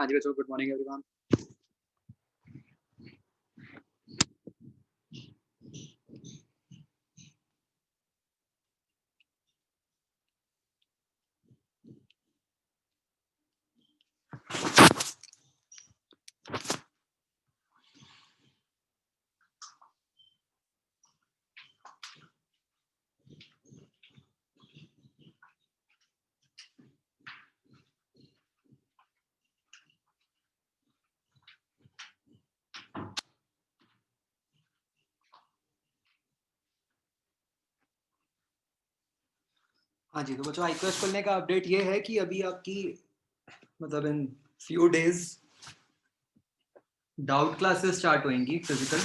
हाँ जी बच्चों, good morning everyone. हाँ जी, तो बच्चों iQuest खुलने का अपडेट ये है कि अभी आपकी मतलब in few days doubt classes start होंगी फिजिकल।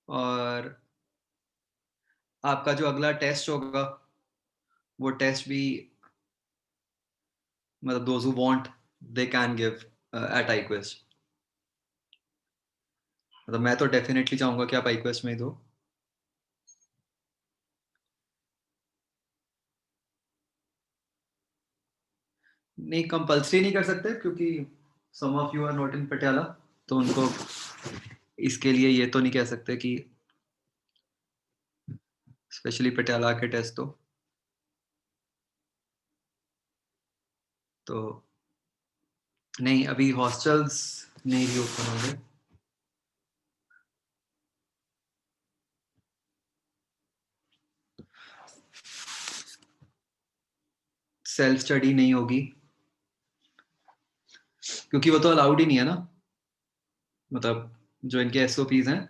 और आपका जो अगला टेस्ट होगा वो टेस्ट भी मतलब those who want they can give eight iQuest। मतलब मैं तो डेफिनेटली चाहूंगा कि आप iQuest में ही दो। नहीं, कंपल्सरी नहीं कर सकते क्योंकि some of you are not in Patiala, तो उनको इसके लिए ये तो नहीं कह सकते कि स्पेशली पटियाला के टेस्ट तो नहीं, अभी हॉस्टल्स नहीं भी ओपन होंगे। सेल्फ स्टडी नहीं होगी क्योंकि वो तो अलाउड ही नहीं है ना। मतलब जो इनके एसओपीज हैं,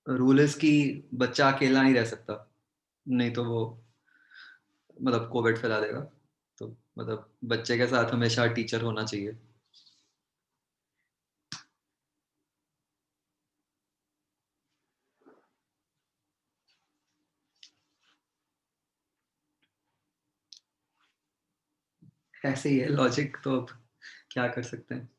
रूल इज कि बच्चा अकेला नहीं रह सकता, नहीं तो वो मतलब कोविड फैला देगा। तो मतलब बच्चे के साथ हमेशा टीचर होना चाहिए। ऐसे ही है लॉजिक, तो अब क्या कर सकते हैं।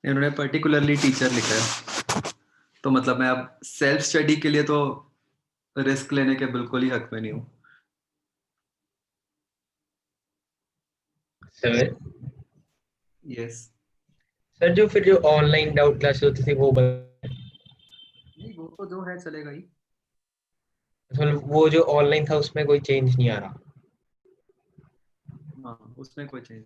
इन्होंने पर्टिकुलरली टीचर लिखा है, तो मतलब मैं अब सेल्फ स्टडी के लिए तो रिस्क लेने के बिल्कुल ही हक में नहीं हूँ। Sir yes. सर जो फिर जो ऑनलाइन डाउट क्लास होती थी वो नहीं, वो तो जो है चलेगा ही। मतलब वो जो ऑनलाइन था उसमें कोई चेंज नहीं आ रहा। हाँ, उसमें कोई चेंज।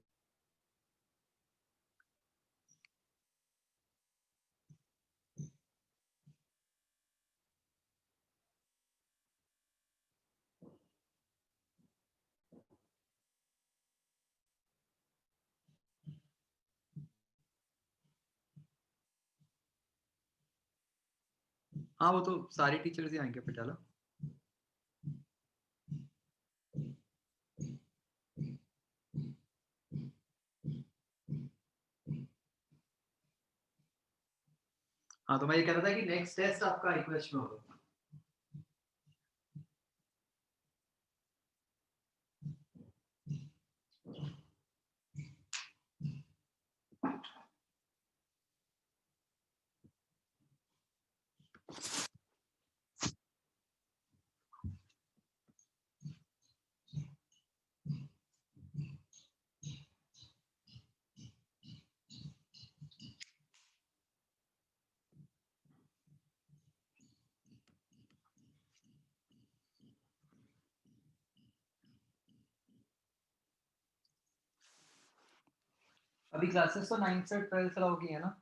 हाँ, वो तो सारे टीचर्स ही आएंगे पटियाला। हाँ, तो मैं ये कह रहा था कि नेक्स्ट टेस्ट आपका iQuest में होगा। अभी क्लासेस तो 9th से 12th तक होगी है ना।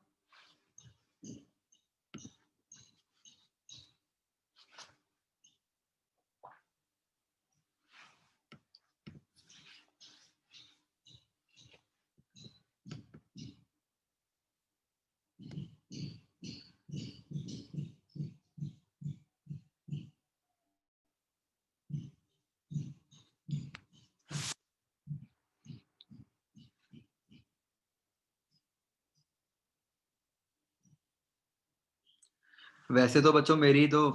वैसे तो बच्चों मेरी तो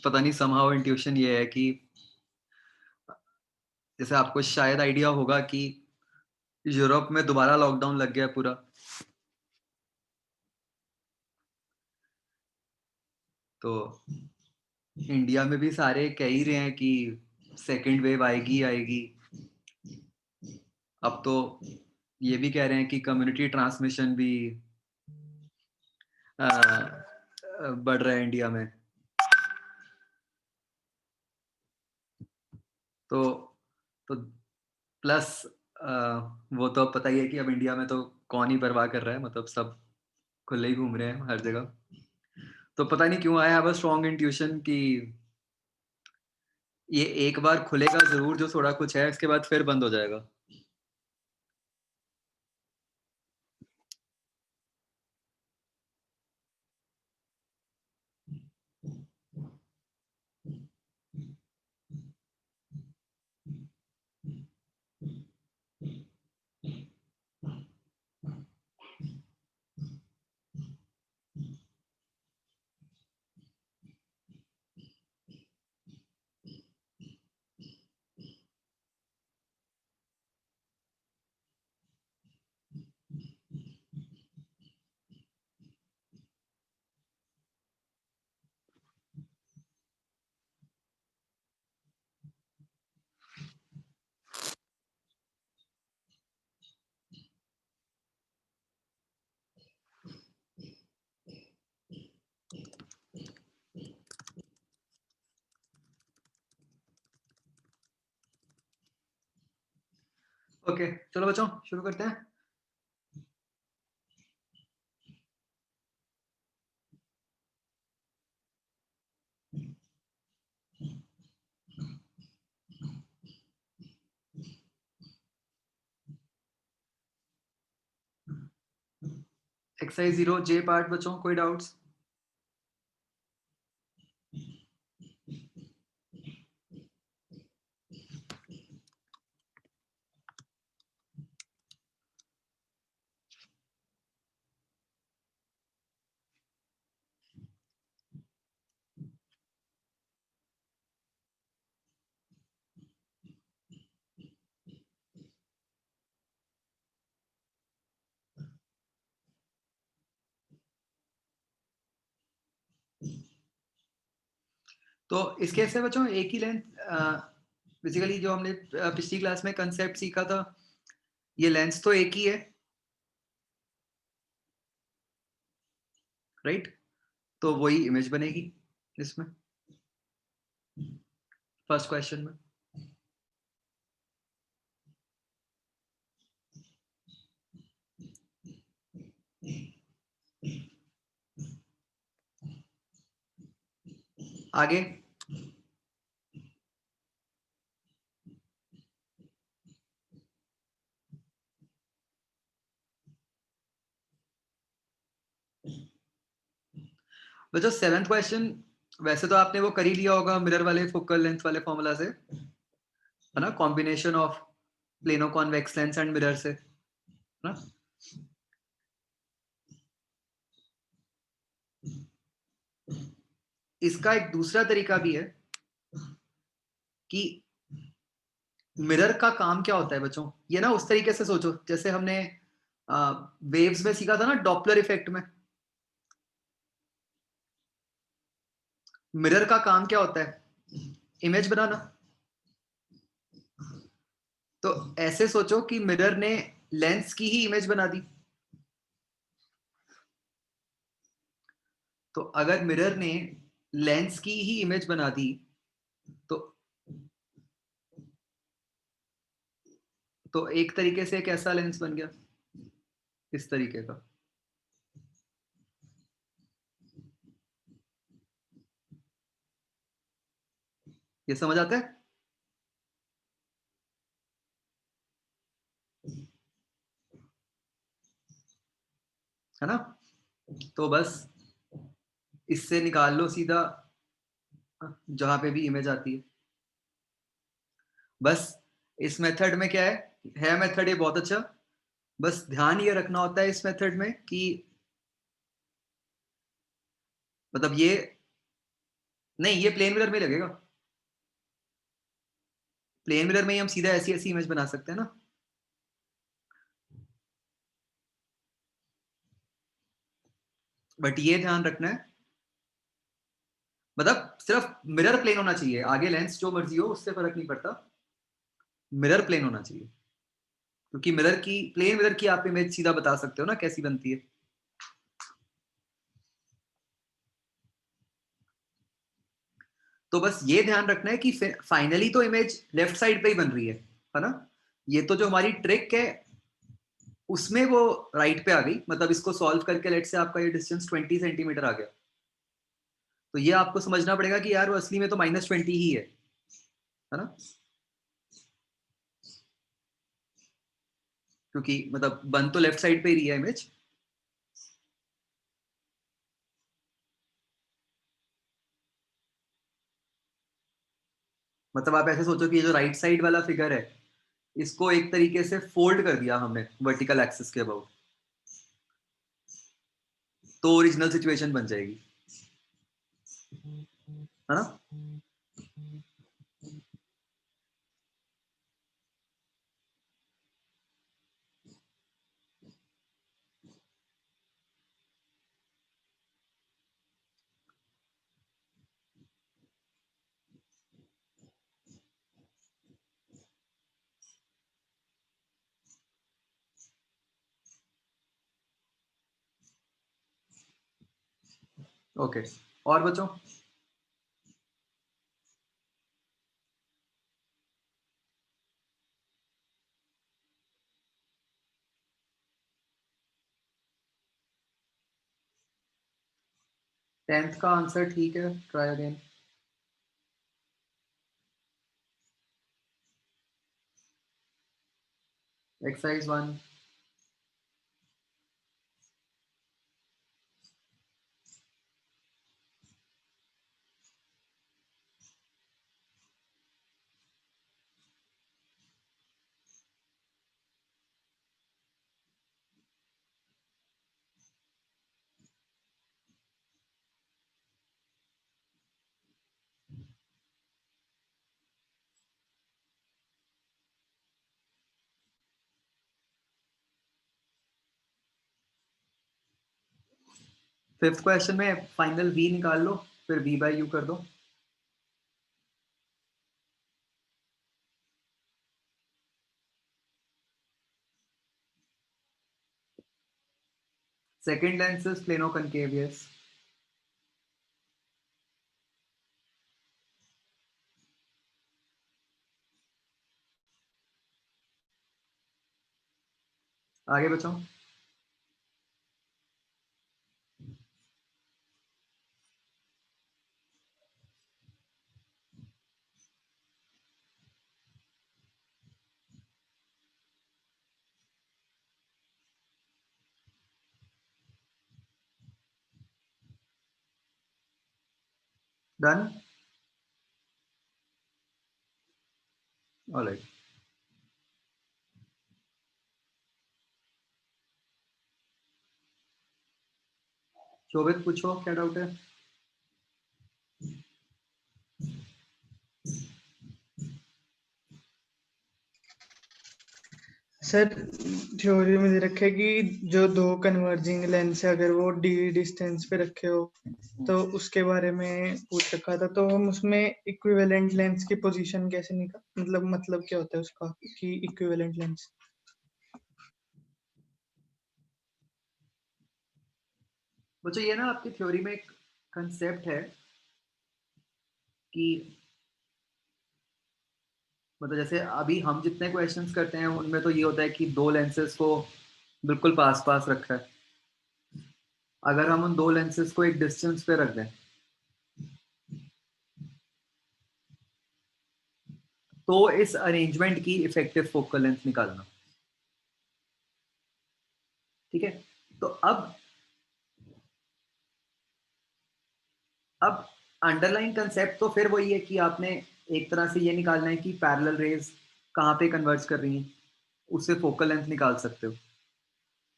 पता नहीं समहाउ इंट्यूशन ये है कि जैसे आपको शायद आइडिया होगा कि यूरोप में दोबारा लॉकडाउन लग गया है पूरा। तो इंडिया में भी सारे कह ही रहे हैं कि सेकंड वेव आएगी आएगी। अब तो ये भी कह रहे हैं कि कम्युनिटी ट्रांसमिशन भी बढ़ रहा है इंडिया में। तो तो प्लस वो तो अब पता ही है कि अब इंडिया में तो कौन ही परवाह कर रहा है, मतलब सब खुले ही घूम रहे हैं हर जगह। तो पता नहीं क्यों I have a strong intuition कि ये एक बार खुलेगा जरूर जो थोड़ा कुछ है, इसके बाद फिर बंद हो जाएगा। ओके चलो बच्चों शुरू करते हैं। एक्सरसाइज 0 जे पार्ट बच्चों, कोई डाउट्स? तो इसके से बच्चों एक ही लेंथ, बेसिकली जो हमने पिछली क्लास में कंसेप्ट सीखा था, ये लेंस तो एक ही है, राइट? तो वही इमेज बनेगी इसमें फर्स्ट क्वेश्चन में। आगे बच्चों सेवेंथ क्वेश्चन, वैसे तो आपने वो कर ही लिया होगा मिरर वाले फोकल लेंथ वाले फॉर्मूला से, है ना? Combination of plano convex lens and mirror से, है ना? इसका एक दूसरा तरीका भी है कि मिरर का काम क्या होता है बच्चों, ये ना उस तरीके से सोचो जैसे हमने वेव्स में सीखा था ना, डॉपलर इफेक्ट में। मिरर का काम क्या होता है? इमेज बनाना। तो ऐसे सोचो कि मिरर ने लेंस की ही इमेज बना दी। तो अगर मिरर ने लेंस की ही इमेज बना दी तो एक तरीके से कैसा लेंस बन गया? इस तरीके का। ये समझ आता है ना? तो बस इससे निकाल लो सीधा जहां पे भी इमेज आती है। बस इस मेथड में क्या है मेथड ये बहुत अच्छा। बस ध्यान ये रखना होता है इस मेथड में कि मतलब ये नहीं, ये प्लेन मिरर में लगेगा। प्लेन मिरर में ही हम सीधा ऐसी-ऐसी इमेज बना सकते हैं ना। बट ये ध्यान रखना है, मतलब सिर्फ मिरर प्लेन होना चाहिए, आगे लेंस जो मर्ज़ी हो उससे फ़र्क नहीं पड़ता। मिरर प्लेन होना चाहिए। क्योंकि प्लेन मिरर की आप इमेज सीधा बता सकते हो ना कैसी बनती है। तो बस ये ध्यान रखना है कि फाइनली तो इमेज लेफ्ट साइड पे ही बन रही है ना? ये तो जो हमारी ट्रिक है, उसमें वो राइट पे आ गई। मतलब इसको सॉल्व करके लेट्स से आपका ये डिस्टेंस 20 सेंटीमीटर आ गया। तो ये आपको समझना पड़ेगा कि यार वो असली में तो -20 ही है ना? क्योंकि मतलब बन तो लेफ्ट साइड पे ही रही है इमेज। मतलब आप ऐसे सोचो कि ये जो राइट साइड वाला फिगर है, इसको एक तरीके से फोल्ड कर दिया हमने वर्टिकल एक्सिस के अबाउट, तो ओरिजिनल सिचुएशन बन जाएगी, है ना? ओके, और बच्चों? 10th का आंसर ठीक है, try again. Exercise 1। Fifth question में फाइनल v निकाल लो, फिर v बाई u कर दो। Second lens is plano concave, yes. आगे बच्चों। डन। ऑलराइट। शोभित पूछो, क्या डाउट है? सर थ्योरी में दे रखा है कि जो दो कन्वर्जिंग लेंस है अगर वो d डिस्टेंस पे रखे हो तो उसके बारे में पूछ रखा था। तो हम उसमें इक्विवेलेंट लेंस की पोजीशन कैसे निकाल, मतलब क्या होता है उसका कि इक्विवेलेंट लेंस? बच्चों ये ना आपकी थ्योरी में एक कंसेप्ट है कि मतलब जैसे अभी हम जितने क्वेश्चंस करते हैं उनमें तो ये होता है कि दो लेंसेज को बिल्कुल पास पास रखा है। अगर हम उन दो लेंसेज को एक डिस्टेंस पे रख दें, तो इस अरेंजमेंट की इफेक्टिव फोकल लेंथ निकालना। ठीक है? तो अब अंडरलाइन कंसेप्ट तो फिर वही है कि आपने एक तरह से ये निकालना है कि पैरेलल रेज कहाँ पे कन्वर्ज कर रही हैं, उससे फोकल लेंथ निकाल सकते हो।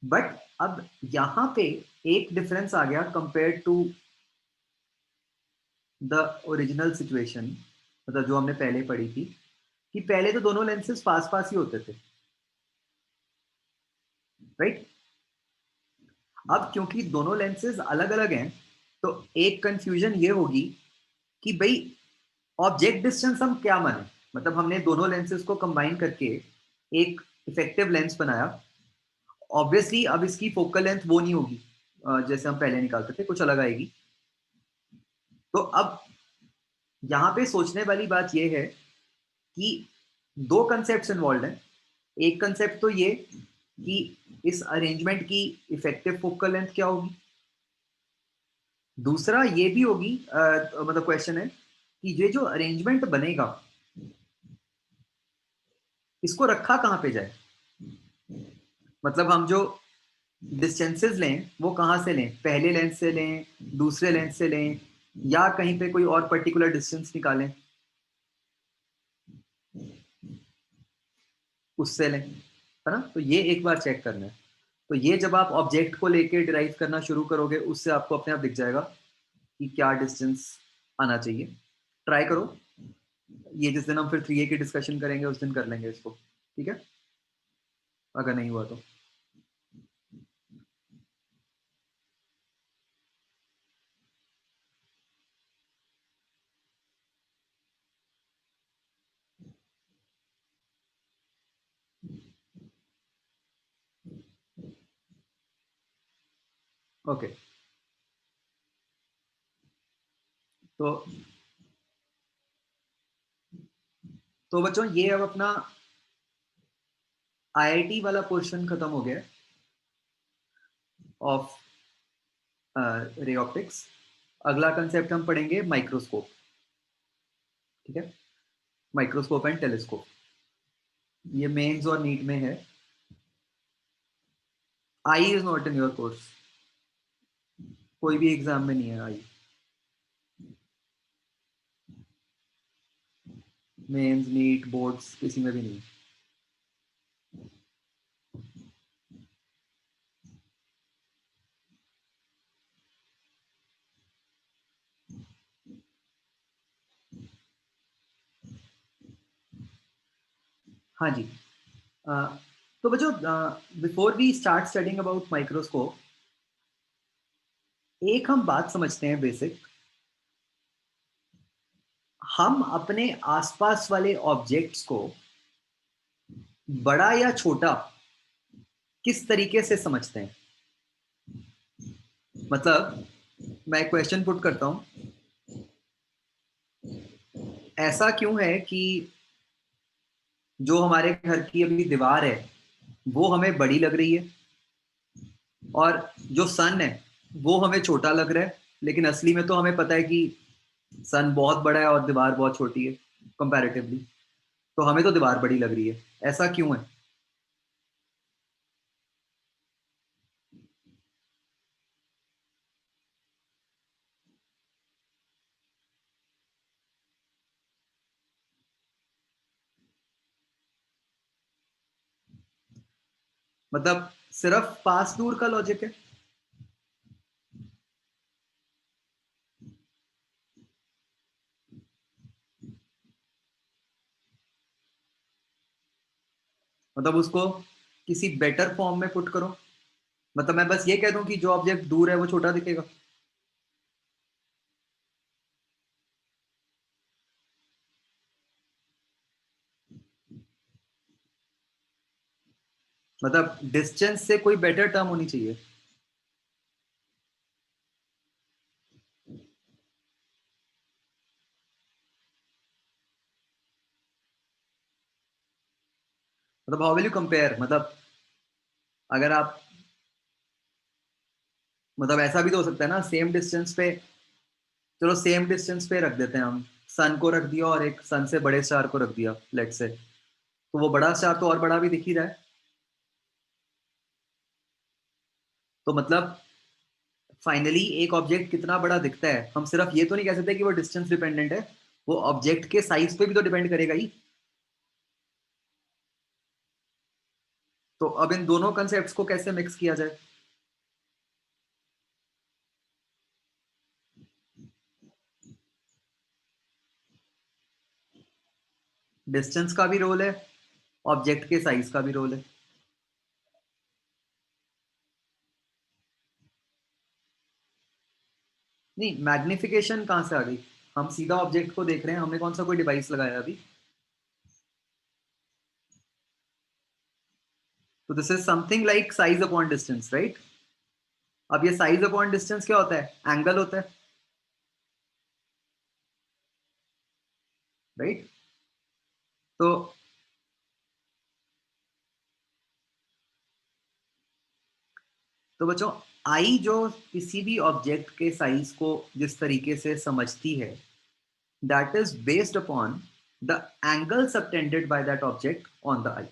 बट अब यहाँ पे एक डिफरेंस आ गया compare to the original situation, मतलब जो हमने पहले पढ़ी थी, कि पहले तो दोनों लेंसेज पास पास ही होते थे, राइट? अब क्योंकि दोनों लेंसेज अलग अलग हैं, तो एक कंफ्यूजन ये होगी कि भाई ऑब्जेक्ट डिस्टेंस हम क्या माने, मतलब हमने दोनों लेंसेज को कंबाइन करके एक इफेक्टिव लेंस बनाया। ऑब्वियसली अब इसकी फोकल लेंथ वो नहीं होगी जैसे हम पहले निकालते थे, कुछ अलग आएगी। तो अब यहाँ पे सोचने वाली बात ये है कि दो कंसेप्ट इन्वॉल्व हैं। एक कंसेप्ट तो ये कि इस अरेंजमेंट की इफेक्टिव फोकल लेंथ क्या होगी, दूसरा ये भी होगी मतलब क्वेश्चन है कि ये जो अरेंजमेंट बनेगा इसको रखा कहाँ पे जाए, मतलब हम जो डिस्टेंसेस लें वो कहाँ से लें, पहले लेंस से लें, दूसरे लेंस से लें, या कहीं पे कोई और पर्टिकुलर डिस्टेंस निकालें उससे लें, है ना? तो ये एक बार चेक करना है। तो ये जब आप ऑब्जेक्ट को लेके डिराइव करना शुरू करोगे उससे आपको अपने आप दिख जाएगा कि क्या डिस्टेंस आना चाहिए। ट्राई करो, ये जिस दिन हम फिर 3A की डिस्कशन करेंगे उस दिन कर लेंगे इसको, ठीक है, अगर नहीं हुआ तो। ओके, तो बच्चों ये अब अपना आईआईटी वाला पोर्शन खत्म हो गया ऑफ रे ऑप्टिक्स। अगला कंसेप्ट हम पढ़ेंगे माइक्रोस्कोप, ठीक है, माइक्रोस्कोप एंड टेलीस्कोप। ये मेंस और नीट में है। Eye is not in your course, कोई भी एग्जाम में नहीं है आई, मेंस नीट बोर्ड्स किसी में भी नहीं। हाँ जी, तो बच्चों before we start studying about microscope, एक हम बात समझते हैं बेसिक। हम अपने आसपास वाले ऑब्जेक्ट्स को बड़ा या छोटा किस तरीके से समझते हैं, मतलब मैं क्वेश्चन पुट करता हूं, ऐसा क्यों है कि जो हमारे घर की अभी दीवार है वो हमें बड़ी लग रही है और जो सन है वो हमें छोटा लग रहा है, लेकिन असली में तो हमें पता है कि सन बहुत बड़ा है और दीवार बहुत छोटी है कंपैरेटिवली, तो हमें तो दीवार बड़ी लग रही है, ऐसा क्यों है? मतलब सिर्फ पास दूर का लॉजिक है? मतलब उसको किसी बेटर फॉर्म में पुट करो, मतलब मैं बस ये कह दूं कि जो ऑब्जेक्ट दूर है वो छोटा दिखेगा। मतलब डिस्टेंस से कोई बेटर टर्म होनी चाहिए। मतलब हाउ विल यू कंपेयर, मतलब अगर आप, मतलब ऐसा भी तो हो सकता है ना, सेम डिस्टेंस पे, चलो सेम डिस्टेंस पे रख देते हैं हम, सन को रख दिया और एक सन से बड़े स्टार को रख दिया लेट से, तो वो बड़ा स्टार तो और बड़ा भी दिख ही रहा है। तो मतलब फाइनली एक ऑब्जेक्ट कितना बड़ा दिखता है, हम सिर्फ ये तो नहीं कह सकते कि वो डिस्टेंस डिपेंडेंट है, वो ऑब्जेक्ट के साइज पे भी तो डिपेंड करेगा ही। तो अब इन दोनों कंसेप्ट्स को कैसे मिक्स किया जाए? डिस्टेंस का भी रोल है, ऑब्जेक्ट के साइज का भी रोल है। नहीं, मैग्निफिकेशन कहाँ से आ गई? हम सीधा ऑब्जेक्ट को देख रहे हैं, हमने कौन सा कोई डिवाइस लगाया अभी? तो this is something like size upon distance, right? अब ये साइज अपॉन डिस्टेंस क्या होता है? एंगल होता है, राइट? तो बच्चों, आई जो किसी भी ऑब्जेक्ट के साइज को जिस तरीके से समझती है, that is based upon the angle subtended by that object on the I,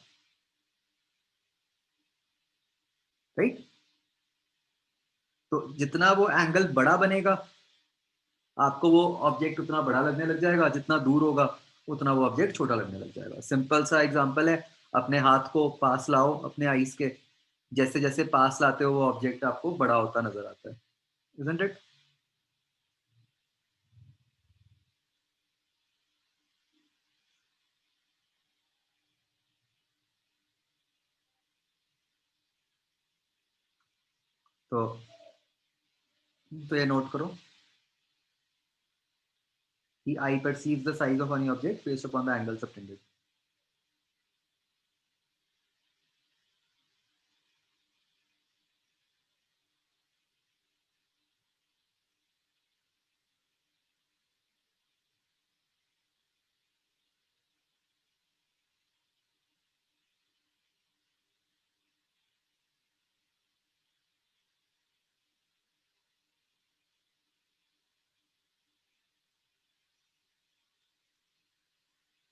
right? तो जितना वो एंगल बड़ा बनेगा, आपको वो ऑब्जेक्ट उतना बड़ा लगने लग जाएगा, जितना दूर होगा उतना वो ऑब्जेक्ट छोटा लगने लग जाएगा। सिंपल सा एग्जांपल है, अपने हाथ को पास लाओ अपने आईज के, जैसे जैसे पास लाते हो वो ऑब्जेक्ट आपको बड़ा होता नजर आता है, इजंट इट? तो ये नोट करो कि आई perceives the size of any object based upon the angle subtended.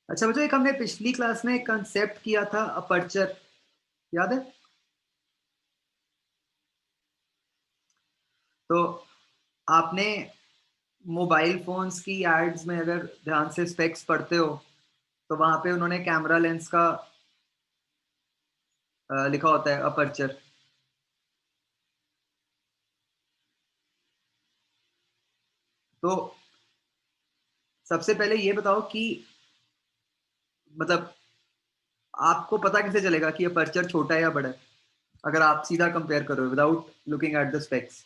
अच्छा बच्चों, एक हमने पिछली क्लास में कंसेप्ट किया था अपर्चर, याद है? तो आपने मोबाइल फोन्स की एड्स में अगर ध्यान से स्पेक्स पढ़ते हो, तो वहां पे उन्होंने कैमरा लेंस का लिखा होता है अपर्चर। तो सबसे पहले ये बताओ कि मतलब आपको पता कैसे चलेगा कि अपर्चर छोटा है या बड़ा है, अगर आप सीधा कंपेयर करो without looking at the specs?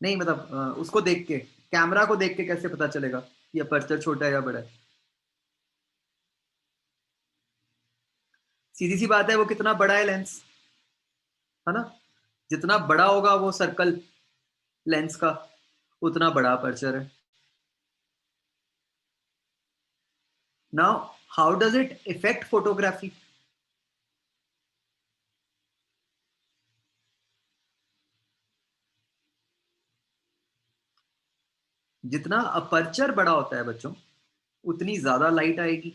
नहीं मतलब उसको देख के, कैमरा को देख के कैसे पता चलेगा कि अपर्चर छोटा है या बड़ा है? सीधी सी बात है, वो कितना बड़ा है लेंस, है ना? जितना बड़ा होगा वो सर्कल लेंस का, उतना बड़ा अपर्चर है। Now how does it effect photography? जितना अपर्चर बड़ा होता है बच्चों, उतनी ज्यादा लाइट आएगी,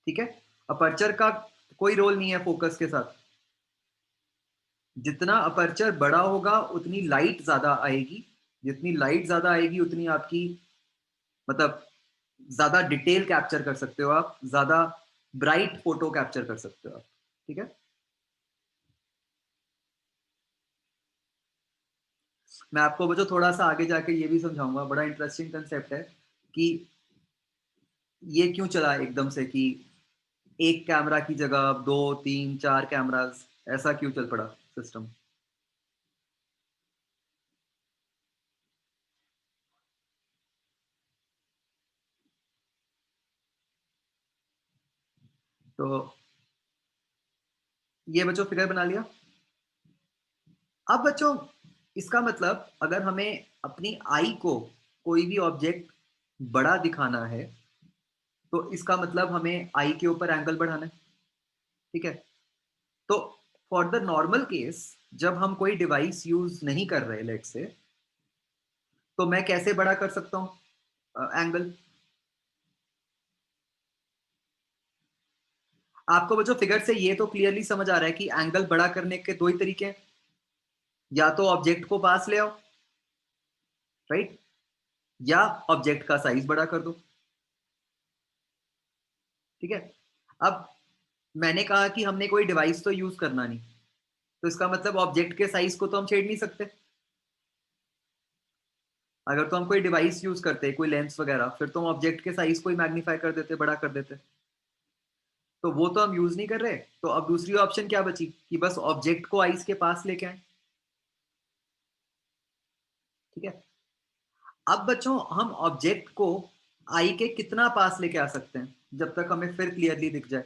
ठीक है? अपर्चर का कोई रोल नहीं है फोकस के साथ। जितना अपर्चर बड़ा होगा उतनी लाइट ज्यादा आएगी, जितनी लाइट ज्यादा आएगी उतनी आपकी मतलब ज्यादा डिटेल कैप्चर कर सकते हो आप, ज्यादा ब्राइट फोटो कैप्चर कर सकते हो आप, ठीक है? मैं आपको बच्चों थोड़ा सा आगे जाके ये भी समझाऊंगा, बड़ा इंटरेस्टिंग कंसेप्ट है कि ये क्यों चला एकदम से कि एक कैमरा की जगह 2 3 4 कैमरास, ऐसा क्यों चल पड़ा सिस्टम? तो ये बच्चों फिगर बना लिया। अब बच्चों इसका मतलब अगर हमें अपनी आई को कोई भी ऑब्जेक्ट बड़ा दिखाना है, तो इसका मतलब हमें आई के ऊपर एंगल बढ़ाना है, ठीक है? तो फॉर द नॉर्मल केस, जब हम कोई डिवाइस यूज नहीं कर रहे लेट से, तो मैं कैसे बड़ा कर सकता हूँ एंगल? आपको बच्चों फिगर से ये तो क्लियरली समझ आ रहा है कि एंगल बड़ा करने के दो ही तरीके हैं, या तो ऑब्जेक्ट को पास ले आओ, राइट, या ऑब्जेक्ट का साइज बड़ा कर दो, ठीक है? अब मैंने कहा कि हमने कोई डिवाइस तो यूज करना नहीं, तो इसका मतलब ऑब्जेक्ट के साइज को तो हम छेड़ नहीं सकते, अगर तो हम कोई डिवाइस यूज करते, कोई लेंस वगैरह, फिर तो हम ऑब्जेक्ट के साइज को ही मैग्नीफाई कर देते, बड़ा कर देते। तो वो तो हम यूज नहीं कर रहे। तो अब दूसरी ऑप्शन क्या बची कि बस ऑब्जेक्ट को आईज के पास लेके आए। ठीक है, अब बच्चों हम ऑब्जेक्ट को आई के कितना पास लेके आ सकते हैं जब तक हमें फिर क्लियरली दिख जाए।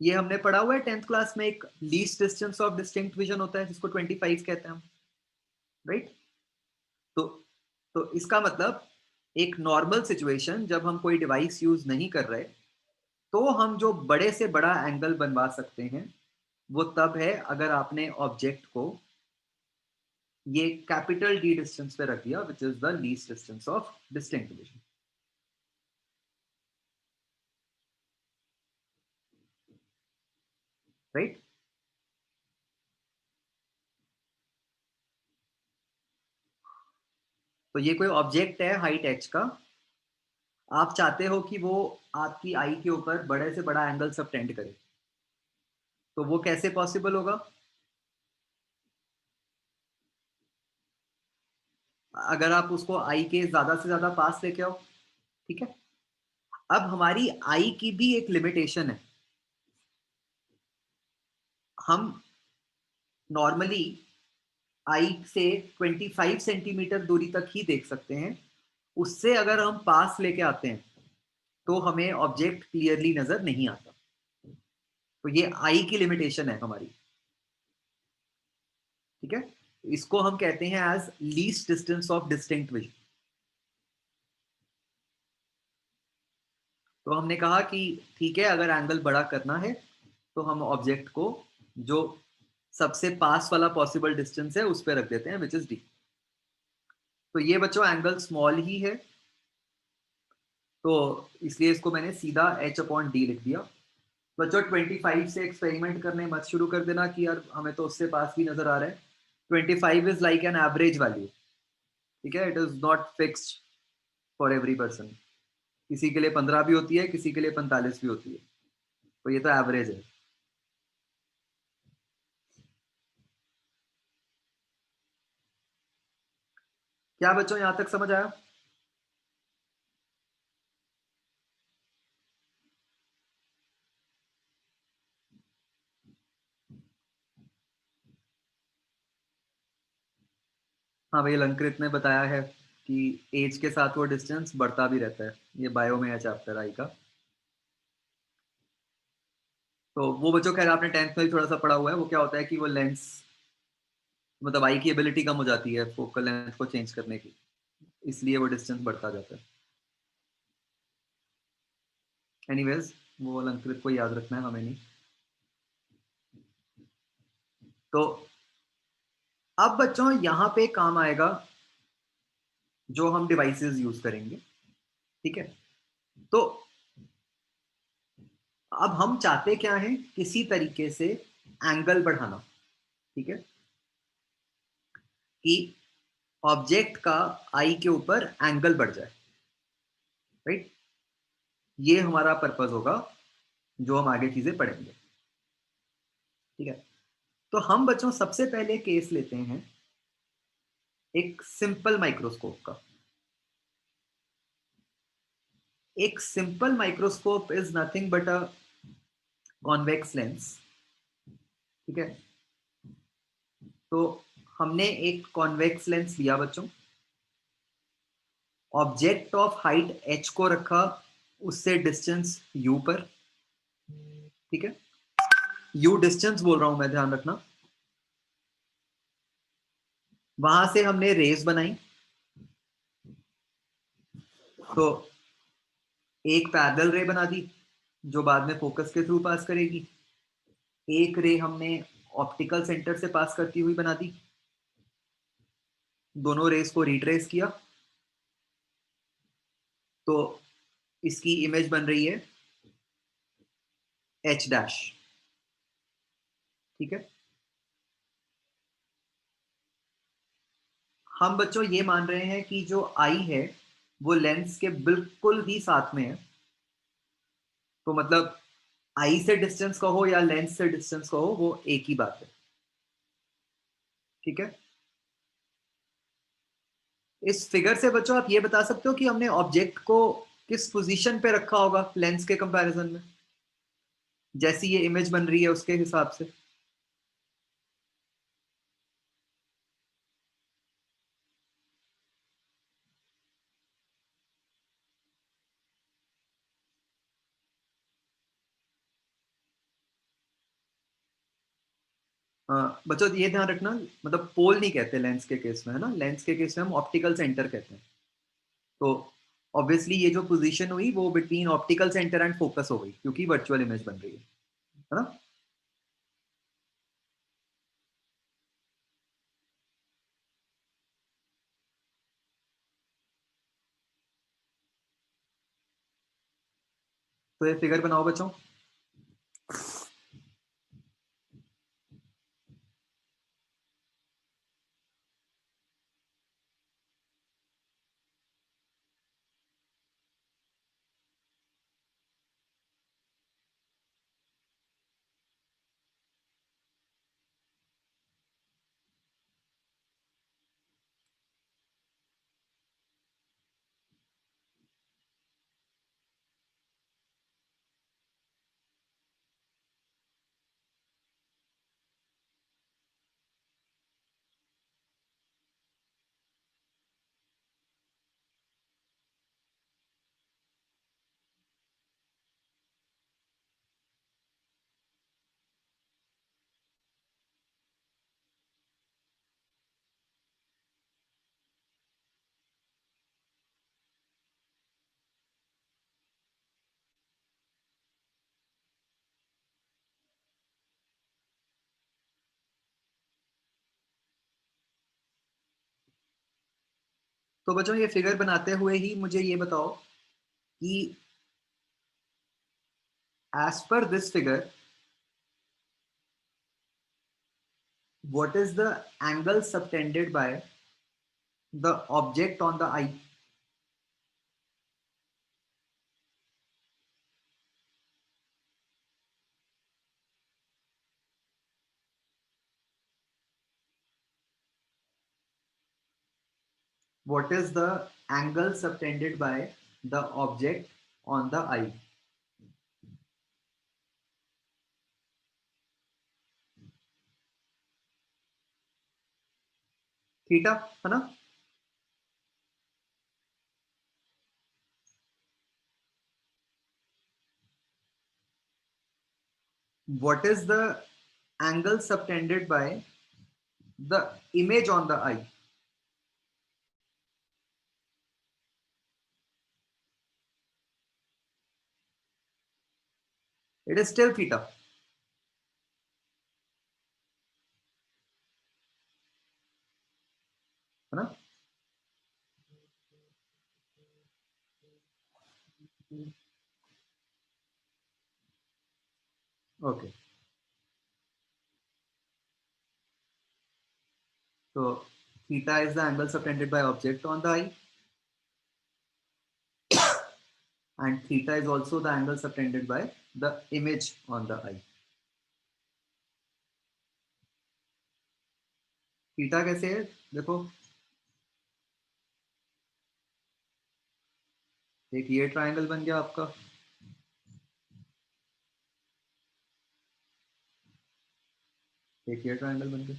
ये हमने पढ़ा हुआ है 10th क्लास में, एक least distance of distinct vision होता है जिसको 25 कहते हैं हम, राइट। तो इसका मतलब एक नॉर्मल सिचुएशन जब हम कोई डिवाइस यूज नहीं कर रहे, तो हम जो बड़े से बड़ा एंगल बनवा सकते हैं वो तब है अगर आपने ऑब्जेक्ट को ये कैपिटल डी डिस्टेंस पे रख दिया, which is the least distance of distinct vision. Right. तो ये कोई ऑब्जेक्ट है हाइट h का, आप चाहते हो कि वो आपकी आई के ऊपर बड़े से बड़ा एंगल सबटेंड करे, तो वो कैसे पॉसिबल होगा? अगर आप उसको आई के ज्यादा से ज्यादा पास लेके आओ। ठीक है, अब हमारी आई की भी एक लिमिटेशन है। हम नॉर्मली आई से 25 सेंटीमीटर दूरी तक ही देख सकते हैं। उससे अगर हम पास लेके आते हैं तो हमें ऑब्जेक्ट क्लियरली नजर नहीं आता। तो ये आई की लिमिटेशन है हमारी। ठीक है, इसको हम कहते हैं as least distance of distinct vision. तो हमने कहा कि ठीक है, अगर एंगल बड़ा करना है तो हम ऑब्जेक्ट को जो सबसे पास वाला पॉसिबल डिस्टेंस है उस पर रख देते हैं, विच इज डी। तो ये बच्चों एंगल स्मॉल ही है, तो इसलिए इसको मैंने सीधा h अपॉन डी लिख दिया। बच्चों 25 से एक्सपेरिमेंट करने मत शुरू कर देना कि यार हमें तो उससे पास भी नजर आ रहा है। 25 is like an average value. ठीक है, it is not fixed for every person. किसी के लिए 15 भी होती है, किसी के लिए 45 भी होती है, तो ये तो एवरेज है। क्या बच्चों यहां तक समझ आया? हाँ भाई, अलंकृत ने बताया है कि एज के साथ वो डिस्टेंस बढ़ता भी रहता है। ये बायो में है चैप्टर आई का। तो वो बच्चों खैर आपने 10th में भी थोड़ा सा पढ़ा हुआ है। वो क्या होता है कि वो लेंस, मतलब आई की एबिलिटी कम हो जाती है फोकल लेंथ को चेंज करने की, इसलिए वो डिस्टेंस बढ़ता जाता है। एनीवेज, वो अलंकृत को याद रखना है, हमें नहीं। तो अब बच्चों यहाँ पे काम आएगा जो हम डिवाइसेस यूज करेंगे। ठीक है, तो अब हम चाहते क्या है, किसी तरीके से एंगल बढ़ाना। ठीक है, कि ऑब्जेक्ट का आई के ऊपर एंगल बढ़ जाए। राइट, ये हमारा पर्पस होगा जो हम आगे चीजें पढ़ेंगे। ठीक है, तो हम बच्चों सबसे पहले केस लेते हैं एक सिंपल माइक्रोस्कोप का। एक simple microscope is nothing but a convex lens. ठीक है, तो हमने एक कॉन्वेक्स लेंस लिया बच्चों, ऑब्जेक्ट ऑफ हाइट h को रखा उससे डिस्टेंस u पर। ठीक है, u डिस्टेंस बोल रहा हूं मैं, ध्यान रखना। वहां से हमने रेज बनाई। तो एक पैरेलल रे बना दी जो बाद में फोकस के थ्रू पास करेगी। एक रे हमने ऑप्टिकल सेंटर से पास करती हुई बना दी। दोनों रेस को रिट्रेस किया तो इसकी इमेज बन रही है h डैश। ठीक है, हम बच्चों ये मान रहे हैं कि जो आई है वो लेंस के बिल्कुल ही साथ में है। तो मतलब आई से डिस्टेंस कहो या लेंस से डिस्टेंस कहो, वो एक ही बात है। ठीक है, इस फिगर से बच्चों आप ये बता सकते हो कि हमने ऑब्जेक्ट को किस पोजीशन पे रखा होगा लेंस के कंपैरिजन में, जैसी ये इमेज बन रही है उसके हिसाब से। बच्चों ये ध्यान रखना, मतलब पोल नहीं कहते लेंस के केस में, है ना, लेंस के केस में हम ऑप्टिकल सेंटर कहते हैं। तो ऑब्वियसली ये जो पोजीशन हुई वो between optical centre and focus हो गई, क्योंकि वर्चुअल इमेज बन रही है ना। तो ये फिगर बनाओ बच्चों। तो बच्चों ये फिगर बनाते हुए ही मुझे ये बताओ कि as per this figure what is the angle subtended by the object on the eye? What is the angle subtended by the object on the eye? Theta, है ना। What is the angle subtended by the image on the eye? It is still theta, है ना। Okay, तो theta is the angle subtended by object on the eye, and theta is also the angle subtended by the image on the eye. Theta कैसे है देखो, एक ये triangle बन गया आपका, एक ये ट्रायंगल बन गया।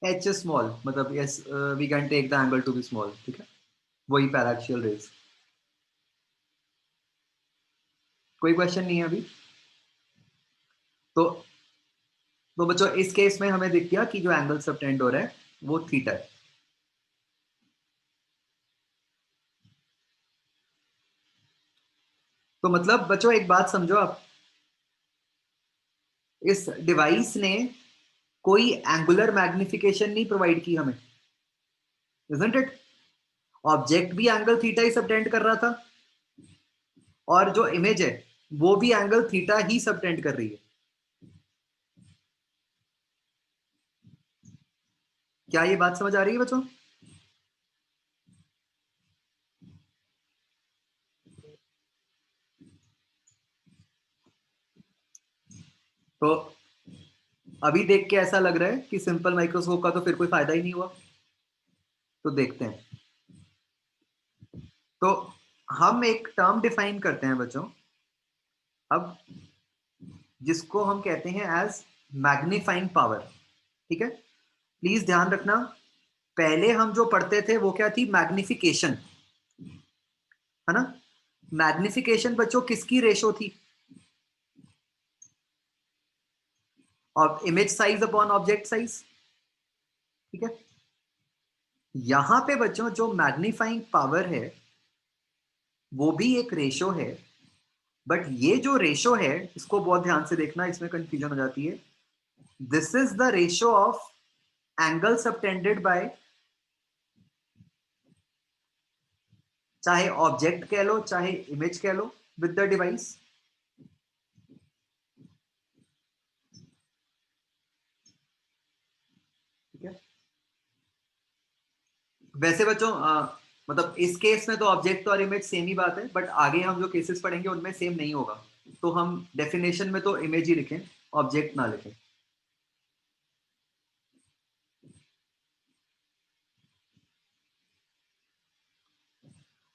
h is small, मतलब yes, we can take the angle to be small, ठीक है, वही पैराक्सियल रेज। कोई क्वेश्चन नहीं है अभी? तो बच्चों इस केस में हमें दिख गया कि जो एंगल सबटेंड हो रहा है वो थीटा है। तो मतलब बच्चों एक बात समझो आप, इस डिवाइस ने कोई एंगुलर मैग्निफिकेशन नहीं प्रोवाइड की हमें, इजंट इट? ऑब्जेक्ट भी एंगल थीटा ही सबटेंड कर रहा था, और जो इमेज है वो भी एंगल थीटा ही सबटेंड कर रही है। क्या ये बात समझ आ रही है बच्चों? तो अभी देख के ऐसा लग रहा है कि सिंपल माइक्रोस्कोप का तो फिर कोई फायदा ही नहीं हुआ। तो देखते हैं। तो हम एक टर्म डिफाइन करते हैं बच्चों अब, जिसको हम कहते हैं एज मैग्नीफाइंग पावर। ठीक है, प्लीज ध्यान रखना, पहले हम जो पढ़ते थे वो क्या थी? मैग्निफिकेशन, है ना? मैग्निफिकेशन बच्चों किसकी रेशो थी? और image size upon object size. ठीक है, यहां पे बच्चों जो मैग्नीफाइंग पावर है वो भी एक रेशो है, बट ये जो रेशो है इसको बहुत ध्यान से देखना, इसमें कंफ्यूजन हो जाती है। This is the ratio of angle subtended bye, चाहे ऑब्जेक्ट कह लो चाहे इमेज कह लो, विद द डिवाइस। ठीक है, वैसे बच्चों मतलब इस केस में तो ऑब्जेक्ट और इमेज सेम ही बात है, बट आगे हम जो केसेस पढ़ेंगे उनमें सेम नहीं होगा, तो हम डेफिनेशन में तो इमेज ही लिखें, ऑब्जेक्ट ना लिखें।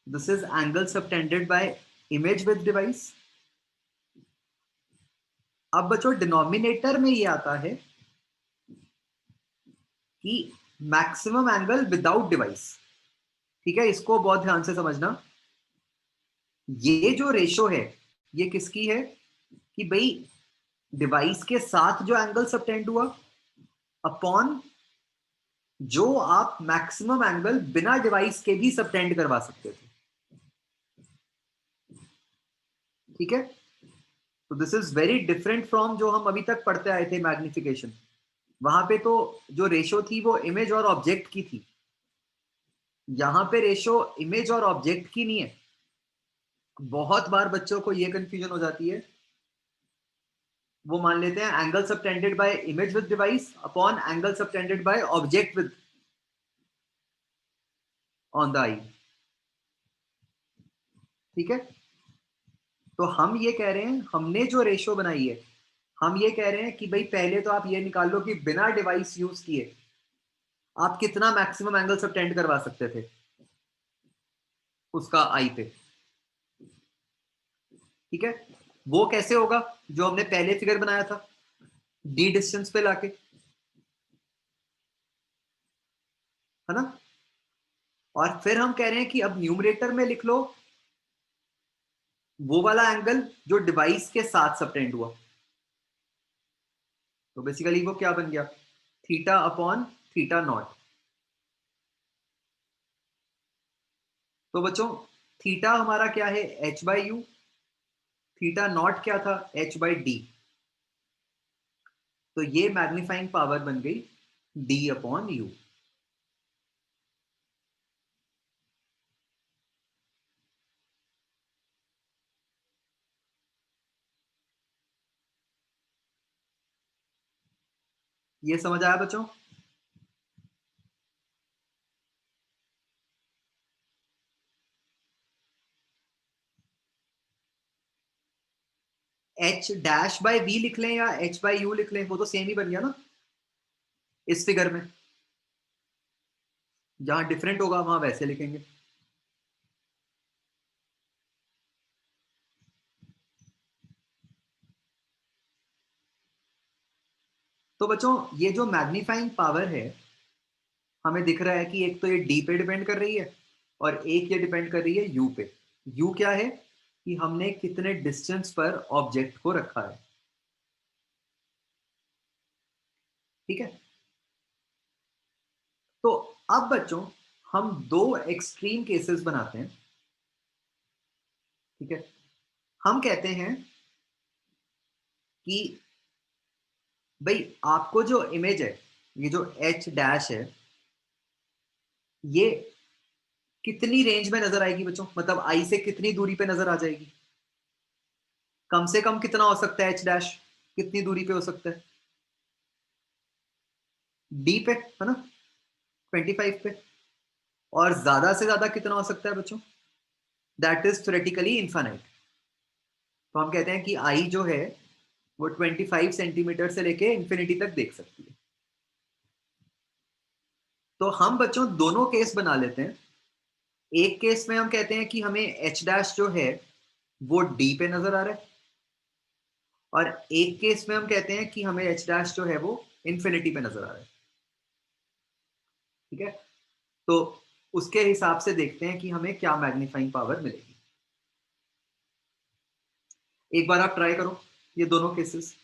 This is angle subtended by image with device. अब बच्चों डिनोमिनेटर में ये आता है कि मैक्सिमम एंगल विदाउट डिवाइस। ठीक है, इसको बहुत ध्यान से समझना। ये जो रेशो है ये किसकी है? कि भाई डिवाइस के साथ जो एंगल सबटेंड हुआ अपॉन जो आप मैक्सिमम एंगल बिना डिवाइस के भी सबटेंड करवा सकते थे। ठीक है, तो this is very different from जो हम अभी तक पढ़ते आए थे मैग्निफिकेशन। वहां पे तो जो रेशो थी वो इमेज और ऑब्जेक्ट की थी, यहां पे रेशो इमेज और ऑब्जेक्ट की नहीं है। बहुत बार बच्चों को ये कंफ्यूजन हो जाती है, वो मान लेते हैं angle subtended by image with device upon angle subtended by object with on the eye. ठीक है, तो हम ये कह रहे हैं, हमने जो रेशो बनाई है, हम ये कह रहे हैं कि भाई पहले तो आप ये निकाल लो कि बिना डिवाइस यूज किए आप कितना मैक्सिमम एंगल सबटेंड करवा सकते थे उसका आई पे। ठीक है, वो कैसे होगा? जो हमने पहले फिगर बनाया था, डी डिस्टेंस पे लाके, है ना? और फिर हम कह रहे हैं कि अब न्यूमरेटर में लिख लो वो वाला एंगल जो डिवाइस के साथ सबटेंड हुआ। तो बेसिकली वो क्या बन गया? Theta upon theta naught. तो बच्चों थीटा हमारा क्या है? H by you. Theta naught क्या था? H by D. तो ये मैग्नीफाइंग पावर बन गई डी अपॉन यू। ये समझ आया बच्चों? एच डैश बाय वी लिख लें या एच बाय यू लिख लें, वो तो सेम ही बन गया ना इस फिगर में। जहां डिफरेंट होगा वहां वैसे लिखेंगे। तो बच्चों ये जो मैग्नीफाइंग पावर है हमें दिख रहा है कि एक तो ये डी पे डिपेंड कर रही है और एक ये डिपेंड कर रही है यू पे। यू क्या है कि हमने कितने डिस्टेंस पर ऑब्जेक्ट को रखा है। ठीक है, तो अब बच्चों हम दो एक्सट्रीम केसेस बनाते हैं। ठीक है, हम कहते हैं कि भाई आपको जो इमेज है, ये जो एच डैश है, ये कितनी रेंज में नजर आएगी बच्चों, मतलब आई से कितनी दूरी पे नजर आ जाएगी। कम से कम कितना हो सकता है एच डैश, कितनी दूरी पे हो सकता है, डी पे, है ना, 25 पे। और ज्यादा से ज्यादा कितना हो सकता है बच्चों, दैट इज थ्योरेटिकली इनफाइनाइट। तो हम कहते हैं कि आई जो है वो 25 सेंटीमीटर से लेके इंफिनिटी तक देख सकती है। तो हम बच्चों दोनों केस बना लेते हैं। एक केस में हम कहते हैं कि हमें एच डैश जो है वो डी पे नजर आ रहा है, और एक केस में हम कहते हैं कि हमें एच डैश जो है वो इंफिनिटी पे नजर आ रहा है। ठीक है, तो उसके हिसाब से देखते हैं कि हमें क्या मैग्नीफाइंग पावर मिलेगी। एक बार आप ट्राई करो ये दोनों केसेस।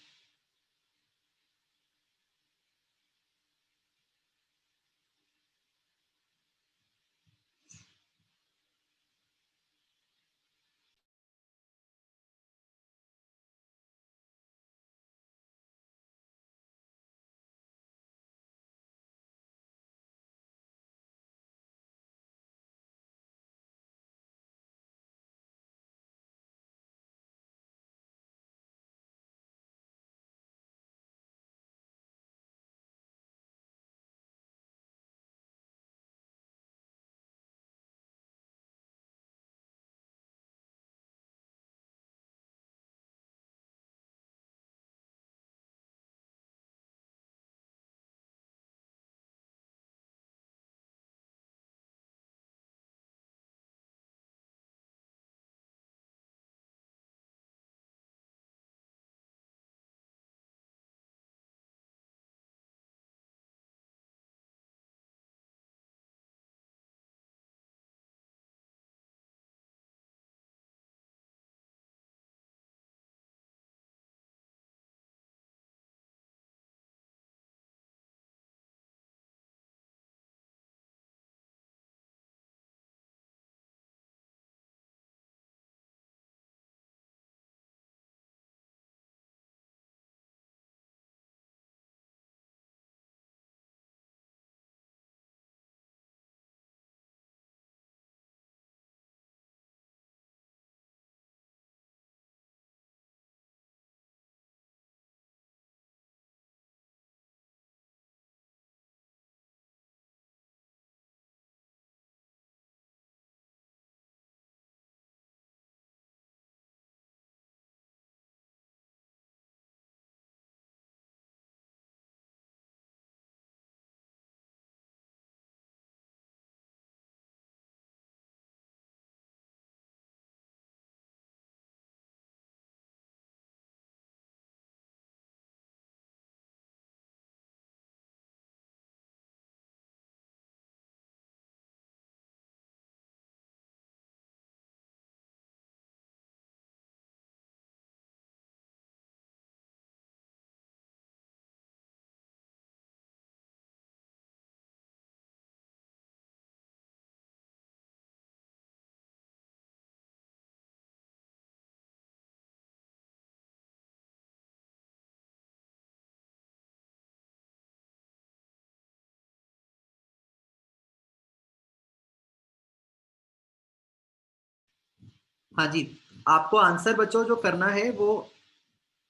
हाँ जी, आपको आंसर बच्चों जो करना है वो,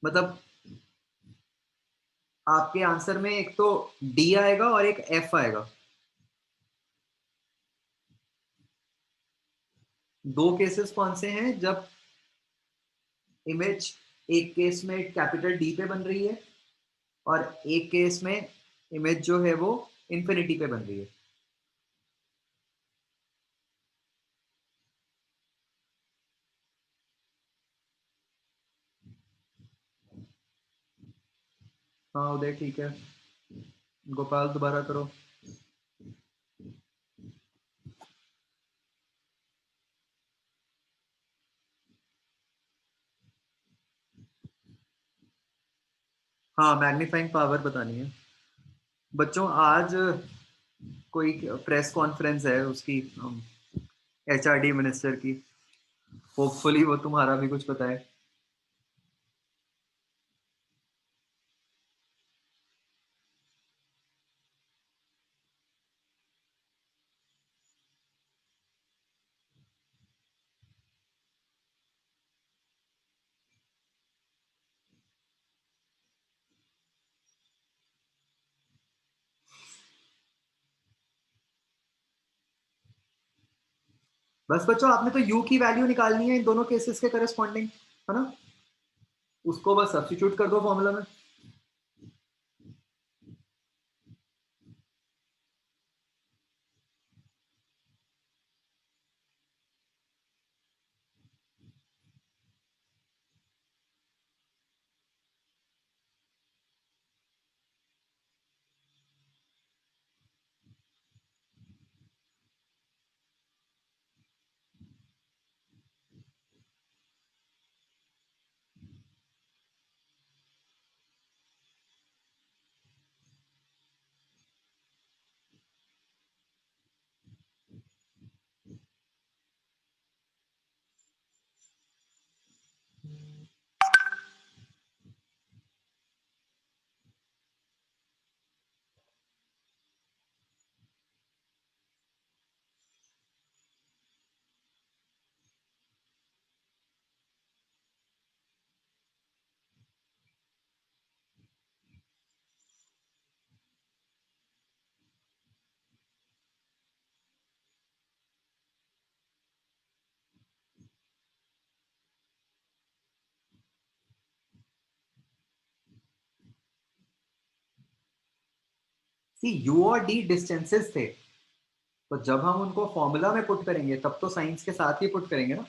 मतलब आपके आंसर में एक तो डी आएगा और एक एफ आएगा। दो केसेस कौन से हैं, जब इमेज एक केस में कैपिटल डी पे बन रही है और एक केस में इमेज जो है वो इंफिनिटी पे बन रही है। हाँ उदय ठीक है, गोपाल दोबारा करो। हाँ, मैग्नीफाइंग पावर बतानी है बच्चों। आज कोई प्रेस कॉन्फ्रेंस है उसकी, एचआरडी मिनिस्टर की। होपफुली वो तुम्हारा भी कुछ पता है। बस बच्चों, आपने तो u की वैल्यू निकालनी है इन दोनों केसेस के करस्पॉन्डिंग, है ना? उसको बस सब्स्टिट्यूट कर दो फॉर्मूला में। सी u और d डिस्टेंसेस थे, तो जब हम उनको फॉर्मूला में पुट करेंगे तब तो साइंस के साथ ही पुट करेंगे ना।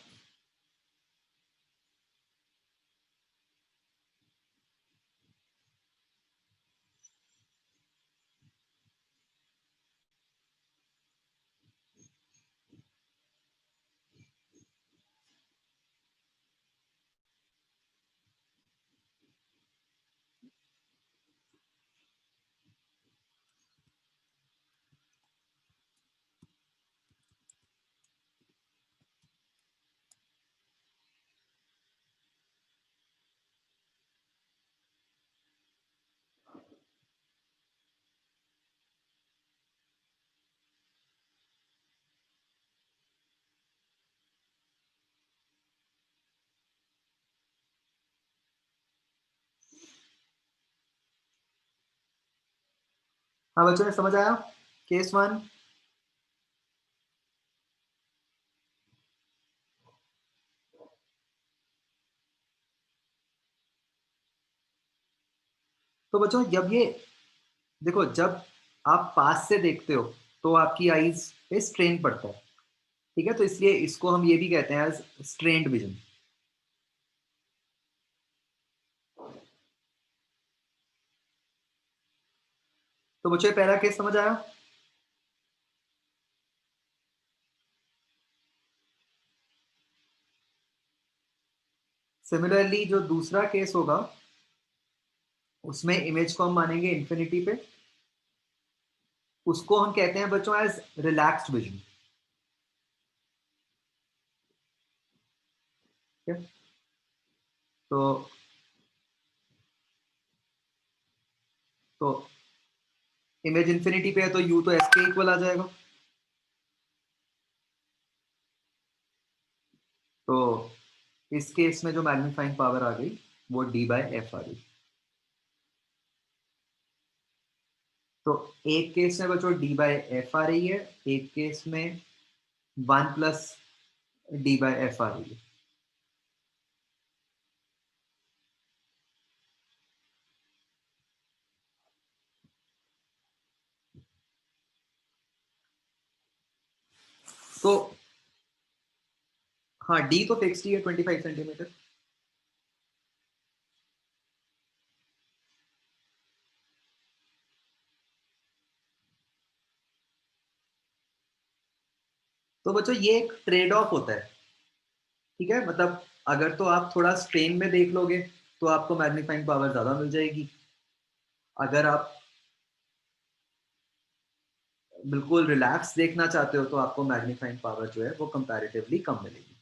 हाँ बच्चों ने समझ आया केस वन। तो बच्चों जब ये देखो, जब आप पास से देखते हो तो आपकी आईज पे स्ट्रेन पड़ता है, ठीक है? तो इसलिए इसको हम ये भी कहते हैं एज स्ट्रेन्ड विजन। तो बच्चों ये पहला केस समझ आया। सिमिलरली जो दूसरा केस होगा उसमें इमेज को हम मानेंगे इंफिनिटी पे। उसको हम कहते हैं बच्चों एज रिलैक्स्ड विजन। ठीक है? तो तो इमेज इंफिनिटी पे है तो u तो s के इक्वल आ जाएगा। तो इस केस में जो मैग्नीफाइंग पावर आ गई वो d/f आ गई। तो एक केस में बच्चों d/f आ रही है, एक केस में 1 प्लस d/f आ रही है। तो हाँ, d तो फिक्स्ड ही है 25 सेंटीमीटर। तो बच्चों ये एक ट्रेड ऑफ होता है, ठीक है? मतलब अगर तो आप थोड़ा स्ट्रेन में देख लोगे तो आपको मैग्नीफाइंग पावर ज्यादा मिल जाएगी, अगर आप बिल्कुल रिलैक्स देखना चाहते हो तो आपको मैग्नीफाइंग पावर जो है वो कंपैरेटिवली कम मिलेगी।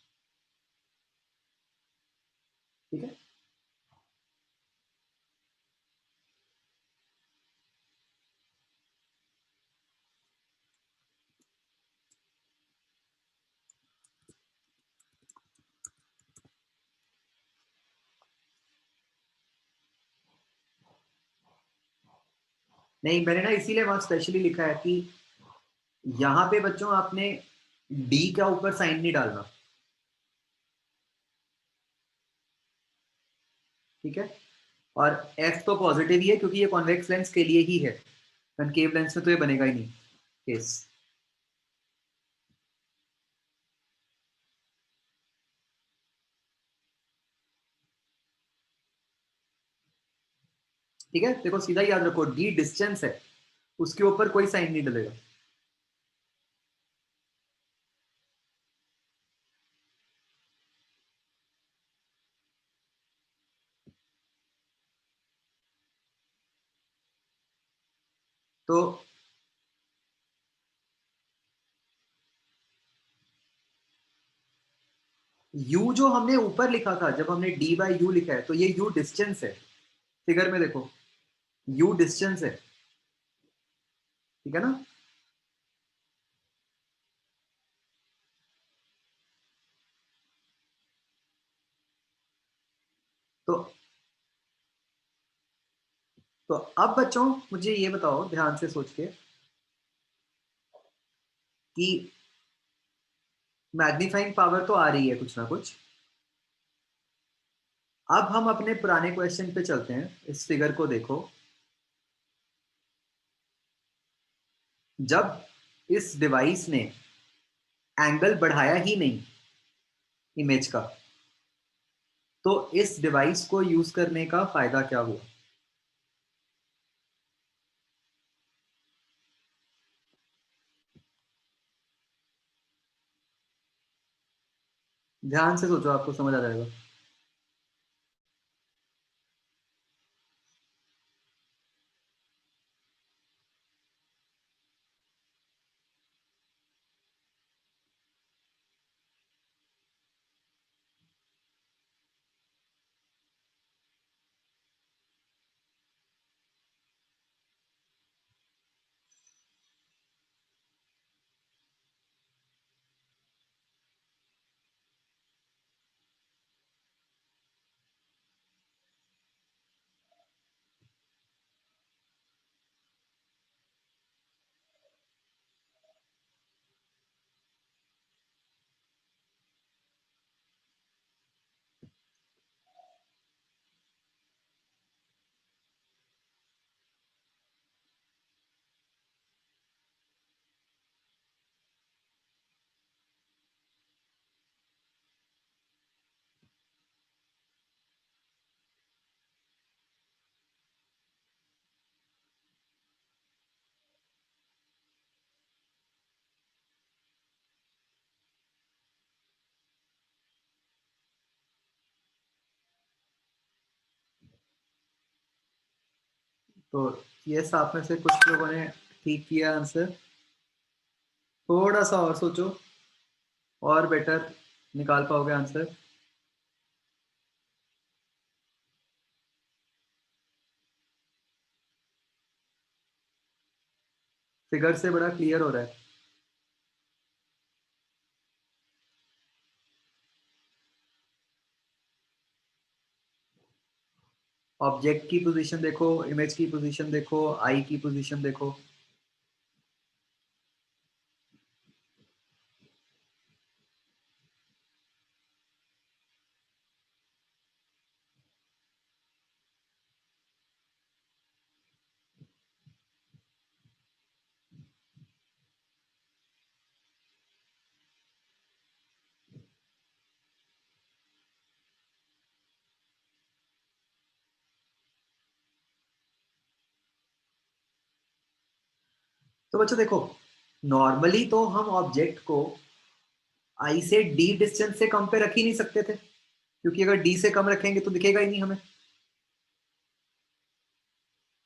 ठीक है? नहीं, मैंने ना इसीलिए वहां स्पेशली लिखा है कि यहाँ पे बच्चों आपने डी का ऊपर साइन नहीं डालना। ठीक है? और एफ तो पॉजिटिव ही है क्योंकि ये कॉन्वेक्स लेंस के लिए ही है, कनकेव लेंस में तो ये बनेगा ही नहीं केस। ठीक है? देखो सीधा याद रखो, डी डिस्टेंस है, उसके ऊपर कोई साइन नहीं डलेगा। तो u जो हमने ऊपर लिखा था, जब हमने d बाई यू लिखा है, तो ये u डिस्टेंस है। फिगर में देखो, u डिस्टेंस है। ठीक है ना? तो अब बच्चों मुझे ये बताओ ध्यान से सोच के कि मैग्नीफाइंग पावर तो आ रही है कुछ ना कुछ। अब हम अपने पुराने क्वेश्चन पे चलते हैं, इस फिगर को देखो। जब इस डिवाइस ने एंगल बढ़ाया ही नहीं इमेज का, तो इस डिवाइस को यूज करने का फायदा क्या हुआ? ध्यान से सोचो, आपको समझ आ जाएगा। तो ये साथ में से कुछ लोगों ने ठीक किया आंसर। थोड़ा सा और सोचो, और बेटर निकाल पाओगे आंसर। फिगर से बड़ा क्लियर हो रहा है। ऑब्जेक्ट की पोजीशन देखो, इमेज की पोजीशन देखो, आई की पोजीशन देखो। तो बच्चों देखो, नॉर्मली तो हम ऑब्जेक्ट को आई से डी डिस्टेंस से कम पे रख ही नहीं सकते थे, क्योंकि अगर डी से कम रखेंगे तो दिखेगा ही नहीं हमें,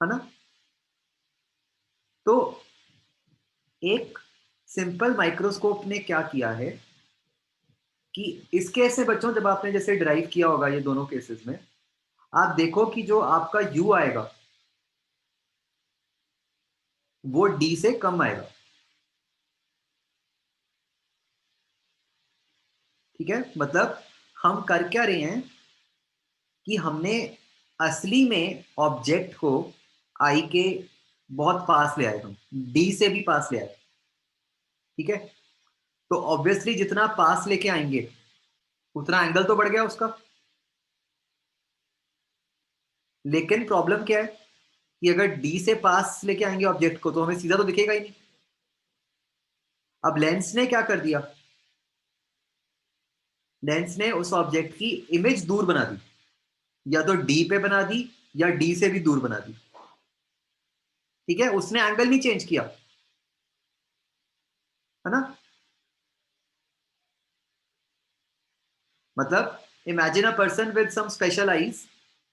है ना? तो एक सिंपल माइक्रोस्कोप ने क्या किया है कि इस केस में बच्चों, जब आपने जैसे ड्राइव किया होगा ये दोनों केसेस में, आप देखो कि जो आपका U आएगा वो D से कम आएगा। ठीक है, मतलब हम कर क्या रहे हैं कि हमने असली में ऑब्जेक्ट को आई के बहुत पास ले आए, हम डी से भी पास ले आए। ठीक है, तो ऑब्वियसली जितना पास लेके आएंगे उतना एंगल तो बढ़ गया उसका। लेकिन प्रॉब्लम क्या है कि अगर डी से पास लेके आएंगे ऑब्जेक्ट को तो हमें सीधा तो दिखेगा ही नहीं। अब लेंस ने क्या कर दिया, लेंस ने उस ऑब्जेक्ट की इमेज दूर बना दी, या तो डी पे बना दी या डी से भी दूर बना दी। ठीक है, उसने एंगल नहीं चेंज किया, है ना। मतलब imagine a person with some special eyes,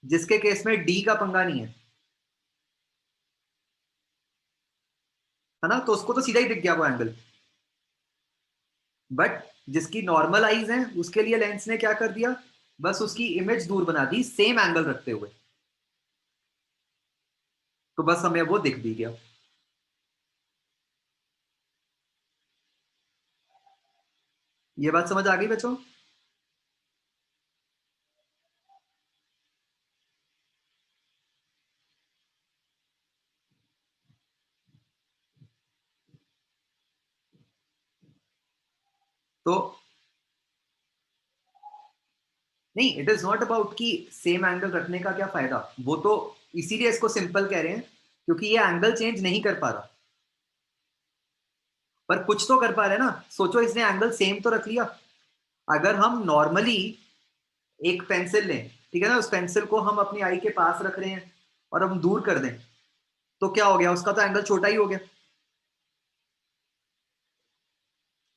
जिसके केस में डी का पंगा नहीं है ना, तो उसको तो सीधा ही दिख गया वो एंगल। बट जिसकी नॉर्मल आईज हैं उसके लिए लेंस ने क्या कर दिया, बस उसकी इमेज दूर बना दी सेम एंगल रखते हुए, तो बस हमें वो दिख भी गया। ये बात समझ आ गई बच्चों? तो नहीं, इट इज नॉट अबाउट कि सेम एंगल रखने का क्या फायदा, वो तो इसीलिए इसको सिंपल कह रहे हैं क्योंकि ये एंगल चेंज नहीं कर पा रहा, पर कुछ तो कर पा रहे हैं ना। सोचो इसने एंगल सेम तो रख लिया। अगर हम नॉर्मली एक पेंसिल लें, ठीक है ना, उस पेंसिल को हम अपनी आई के पास रख रहे हैं और हम दूर कर दें, तो क्या हो गया, उसका तो एंगल छोटा ही हो गया।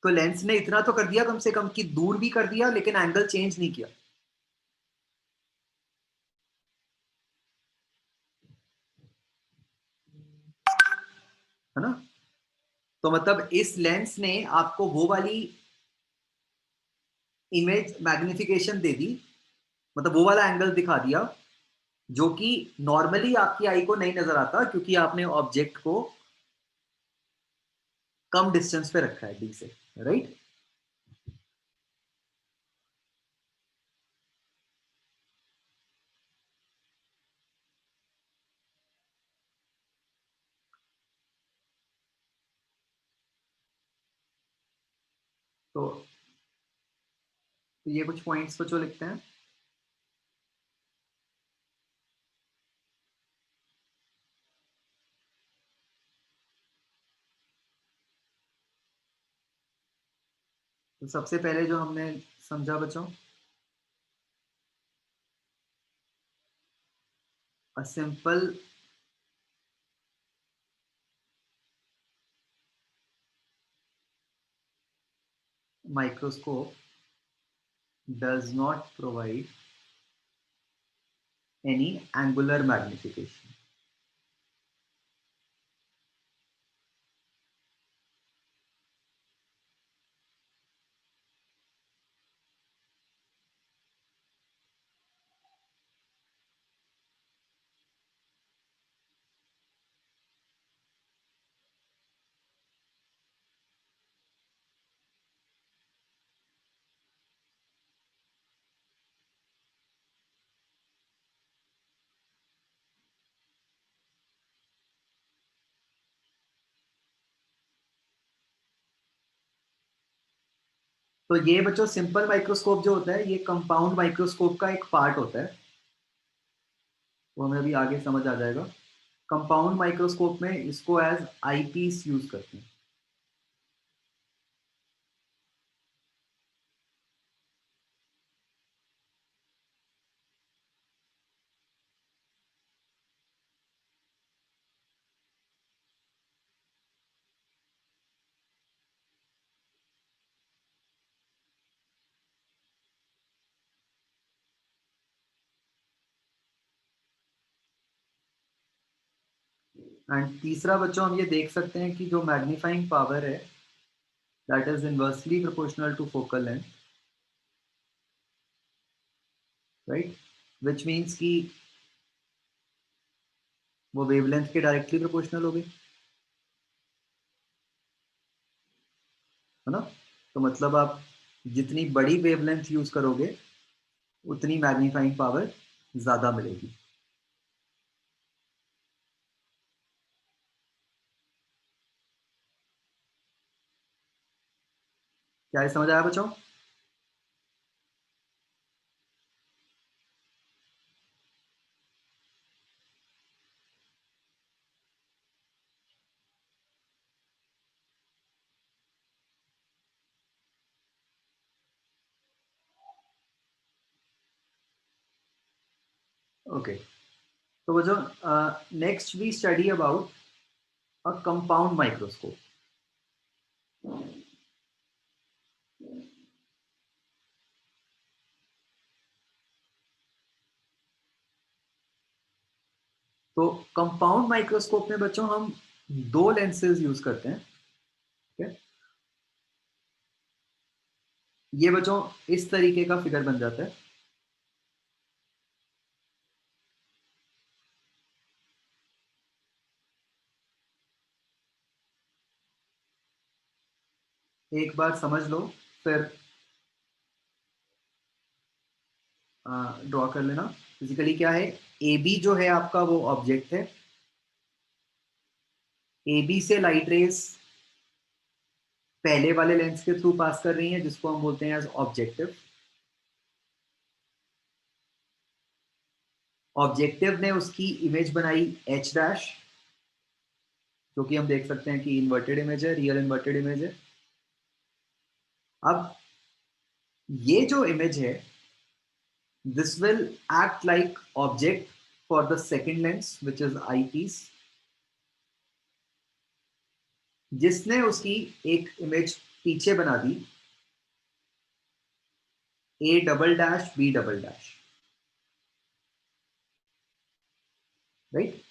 तो लेंस ने इतना तो कर दिया कम से कम कि दूर भी कर दिया लेकिन एंगल चेंज नहीं किया, है ना। तो मतलब इस लेंस ने आपको वो वाली इमेज मैग्निफिकेशन दे दी, मतलब वो वाला एंगल दिखा दिया जो कि नॉर्मली आपकी आई को नहीं नजर आता क्योंकि आपने ऑब्जेक्ट को कम डिस्टेंस पे रखा है डी से, राइट। तो ये कुछ पॉइंट्स बच्चों लिखते हैं। तो सबसे पहले जो हमने समझा बच्चों, a simple microscope does not provide any angular magnification. तो ये बच्चों सिंपल माइक्रोस्कोप जो होता है ये कंपाउंड माइक्रोस्कोप का एक पार्ट होता है, वो हमें अभी आगे समझ आ जाएगा। कंपाउंड माइक्रोस्कोप में इसको एज आईपीस यूज करते हैं। एंड तीसरा बच्चों हम ये देख सकते हैं कि जो मैग्नीफाइंग पावर है that is inversely proportional to focal length, right, which means कि वो वेवलेंथ के डायरेक्टली प्रोपोर्शनल हो गई, है ना। तो मतलब आप जितनी बड़ी वेवलेंथ यूज करोगे उतनी मैग्नीफाइंग पावर ज्यादा मिलेगी। क्या ये समझ आया बच्चों? ओके, तो बच्चों next we study about a compound microscope. तो कंपाउंड माइक्रोस्कोप में बच्चों हम दो लेंसेज यूज करते हैं, ठीक है। ये बच्चों इस तरीके का फिगर बन जाता है। एक बार समझ लो फिर ड्रॉ कर लेना। फिजिकली क्या है, ए बी जो है आपका वो ऑब्जेक्ट है, ए बी से लाइट रेस पहले वाले लेंस के थ्रू पास कर रही हैं जिसको हम बोलते हैं एज ऑब्जेक्टिव। ऑब्जेक्टिव ने उसकी इमेज बनाई एच डैश, जो कि हम देख सकते हैं कि इन्वर्टेड इमेज है, रियल इन्वर्टेड इमेज है। अब ये जो इमेज है this will act like object for the second lens which is eyepiece, जिसने उसकी एक इमेज पीछे बना दी A double dash B double dash, right.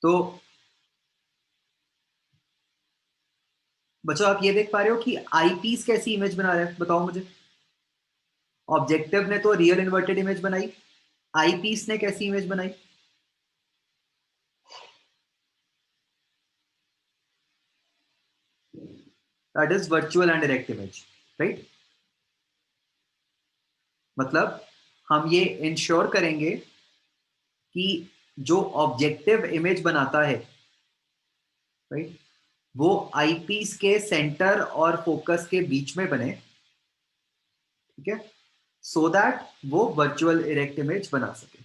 तो बच्चों आप ये देख पा रहे हो कि आई पीस कैसी इमेज बना रहा है, बताओ मुझे। ऑब्जेक्टिव ने तो रियल इन्वर्टेड इमेज बनाई, आई पीस ने कैसी इमेज बनाई? That is virtual and direct image, right. मतलब हम ये इंश्योर करेंगे कि जो ऑब्जेक्टिव इमेज बनाता है, राइट, वो आईपीस के सेंटर और फोकस के बीच में बने, ठीक है, सो दैट वो वर्चुअल इरेक्ट इमेज बना सके।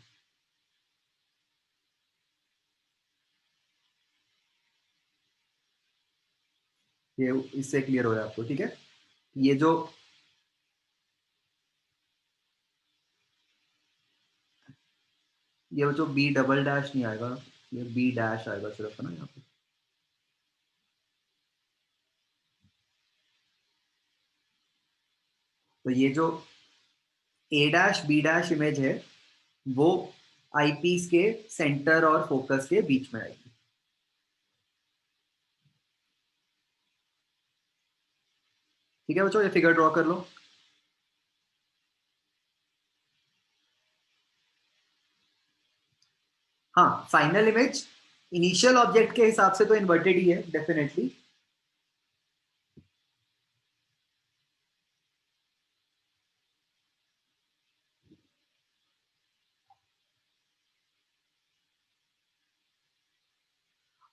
ये इससे क्लियर हो रहा है आपको, ठीक है। ये जो बी डबल डैश नहीं आएगा, ये बी डैश आएगा सिर्फ, है ना यहाँ पे। तो ये जो ए डैश बी डैश इमेज है वो आईपीस के सेंटर और फोकस के बीच में आएगी, ठीक है बच्चों। ये फिगर ड्रॉ कर लो। हाँ, फाइनल इमेज इनिशियल ऑब्जेक्ट के हिसाब से तो इन्वर्टेड ही है डेफिनेटली।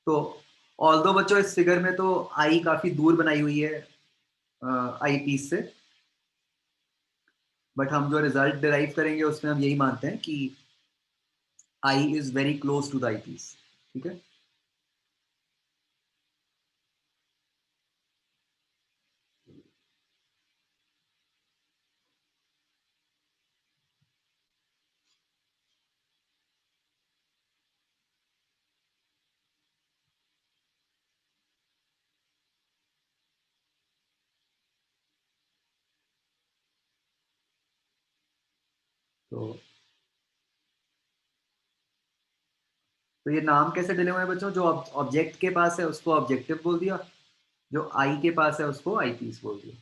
तो ऑल्दो बच्चों इस फिगर में तो आई काफी दूर बनाई हुई है आई पीस से, बट हम जो रिजल्ट डिराइव करेंगे उसमें हम यही मानते हैं कि eye is very close to the eyepiece, ठीक है। तो तो ये नाम कैसे डले हुए हैं बच्चों? जो ऑब्जेक्ट के पास है उसको ऑब्जेक्टिव बोल दिया, जो आई के पास है उसको आई पीस बोल दिया।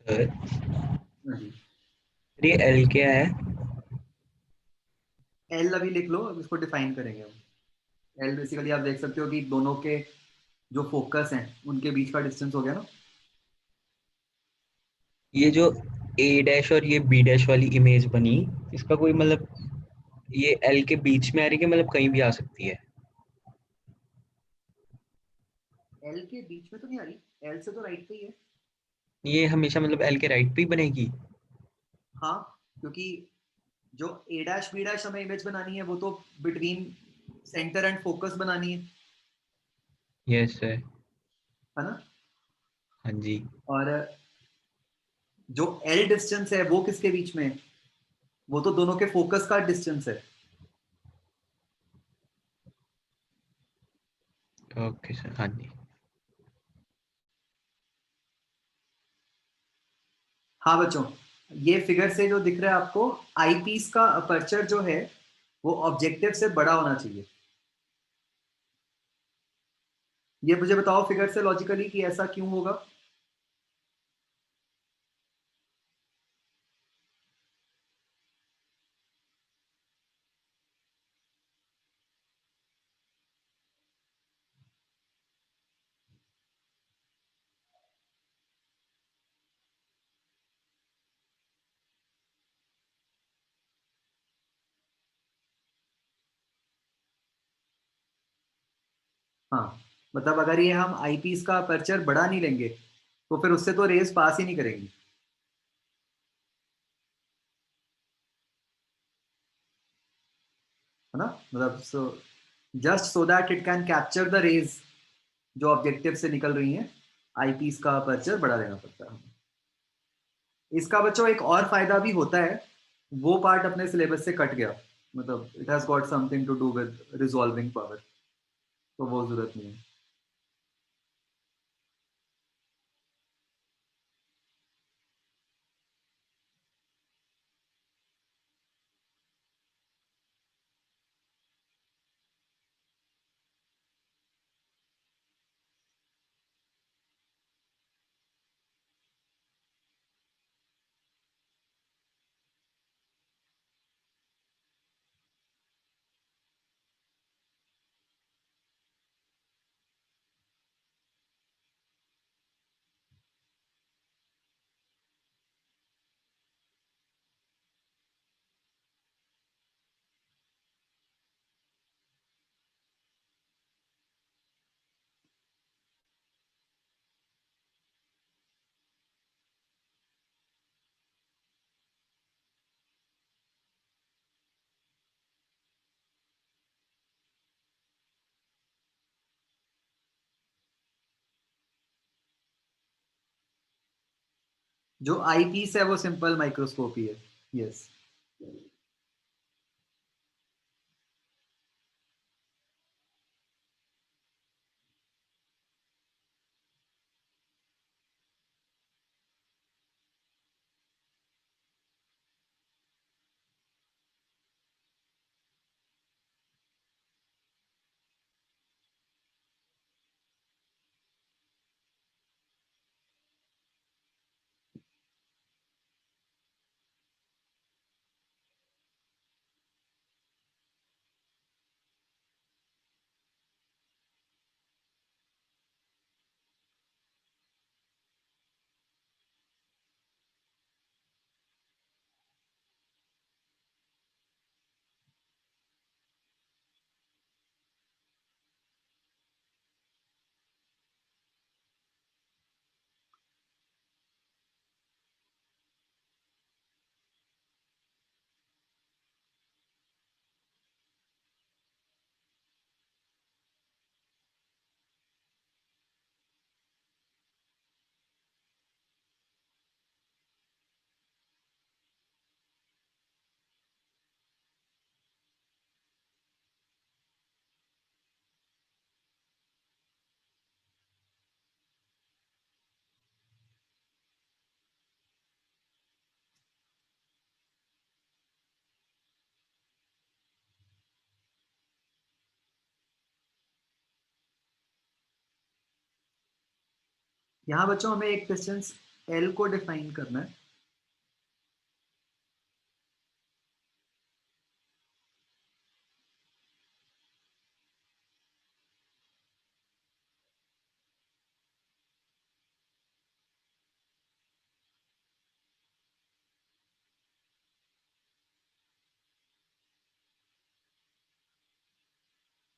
सर हाँ जी। ये एल क्या है? एल अभी लिख लो, अब इसको डिफाइन करेंगे हम। एल बेसिकली आप देख सकते हो कि दोनों के जो फोकस हैं उनके बीच का डिस्टेंस हो गया ना। ये जो ए डैश और ये बी डैश वाली इमेज बनी, इसका कोई मतलब ये एल के बीच में आ रही है कि मतलब कहीं भी आ सकती है? एल के बीच में तो नहीं आ रही, एल से तो राइट पे ही है। ये हमेशा मतलब एल के राइट पे ही बनेगी? हाँ, क्योंकि जो ए डैश बी डैश हमें इमेज बनानी है वो तो बिटवीन सेंटर एंड फोकस बनानी यस सर। है ना। हाँ जी। और जो एल डिस्टेंस है वो किसके बीच में है? वो तो दोनों के फोकस का डिस्टेंस है। ओके सर, हाँ जी। हाँ बच्चों, ये फिगर से जो दिख रहा है आपको, आई पीस का अपर्चर जो है वो ऑब्जेक्टिव से बड़ा होना चाहिए। ये मुझे बताओ फिगर से लॉजिकली कि ऐसा क्यों होगा। हाँ, मतलब अगर ये हम आई पीस का अपर्चर बड़ा नहीं लेंगे तो फिर उससे तो रेज पास ही नहीं करेंगी, है ना। मतलब just so that it can capture the rays जो ऑब्जेक्टिव से निकल रही हैं, आई पीस का अपर्चर बड़ा लेना पड़ता है हमें। इसका बच्चों एक और फायदा भी होता है, वो पार्ट अपने सिलेबस से कट गया, मतलब it has got something to do with resolving power, तो वो जरूरत नहीं है। जो आई पीस है वो सिंपल माइक्रोस्कोप ही है। यस। यहाँ बच्चों हमें एक डिस्टेंस L को डिफाइन करना है।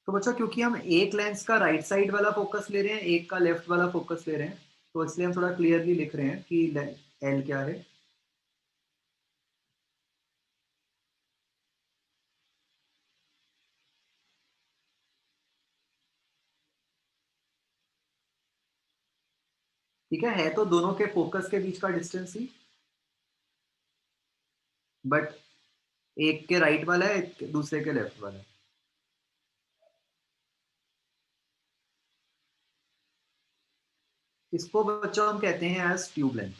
तो बच्चों क्योंकि हम एक लेंस का राइट साइड वाला फोकस ले रहे हैं, एक का लेफ्ट वाला फोकस ले रहे हैं, तो इसलिए हम थोड़ा क्लियरली लिख रहे हैं कि एल क्या है। ठीक है तो दोनों के फोकस के बीच का डिस्टेंस ही, बट एक के राइट वाला है, एक दूसरे के लेफ्ट वाला है। इसको बच्चों हम कहते हैं एज ट्यूब लेंथ।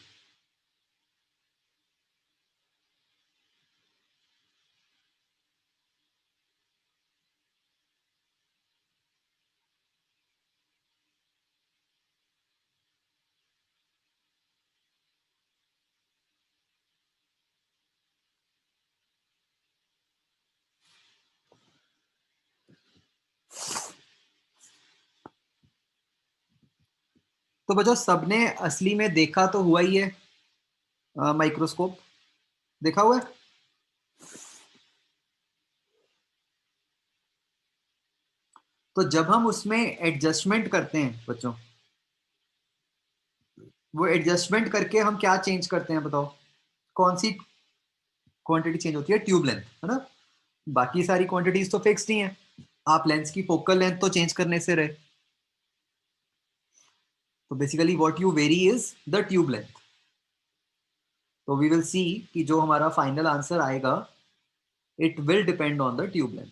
तो बच्चों सबने असली में देखा तो हुआ ही है, माइक्रोस्कोप देखा हुआ है। तो जब हम उसमें एडजस्टमेंट करते हैं बच्चों, वो एडजस्टमेंट करके हम क्या चेंज करते हैं बताओ, कौन सी क्वांटिटी चेंज होती है? ट्यूब लेंथ, है ना। बाकी सारी क्वांटिटीज तो फिक्स्ड ही हैं। आप लेंस की फोकल लेंथ तो चेंज करने से रहे। तो basically what you very is the tube length. तो वी विल सी कि जो हमारा फाइनल आंसर आएगा, it will depend on the tube length.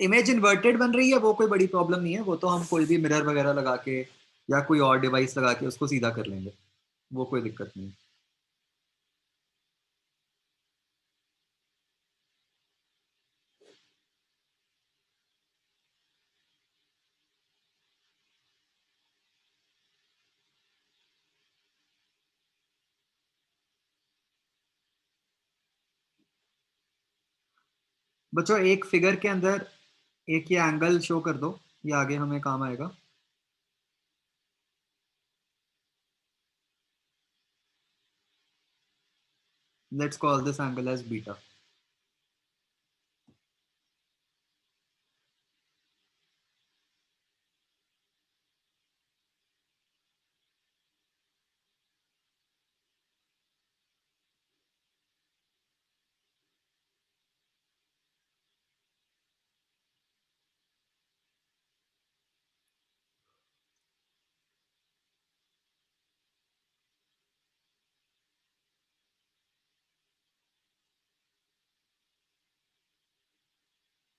Image inverted बन रही है, वो कोई बड़ी प्रॉब्लम नहीं है, वो तो हम कोई भी मिरर वगैरह लगा के या कोई और डिवाइस लगा के उसको सीधा कर लेंगे, वो कोई दिक्कत नहीं है। बच्चों एक फिगर के अंदर एक ये एंगल शो कर दो, ये आगे हमें काम आएगा। Let's call this angle as beta.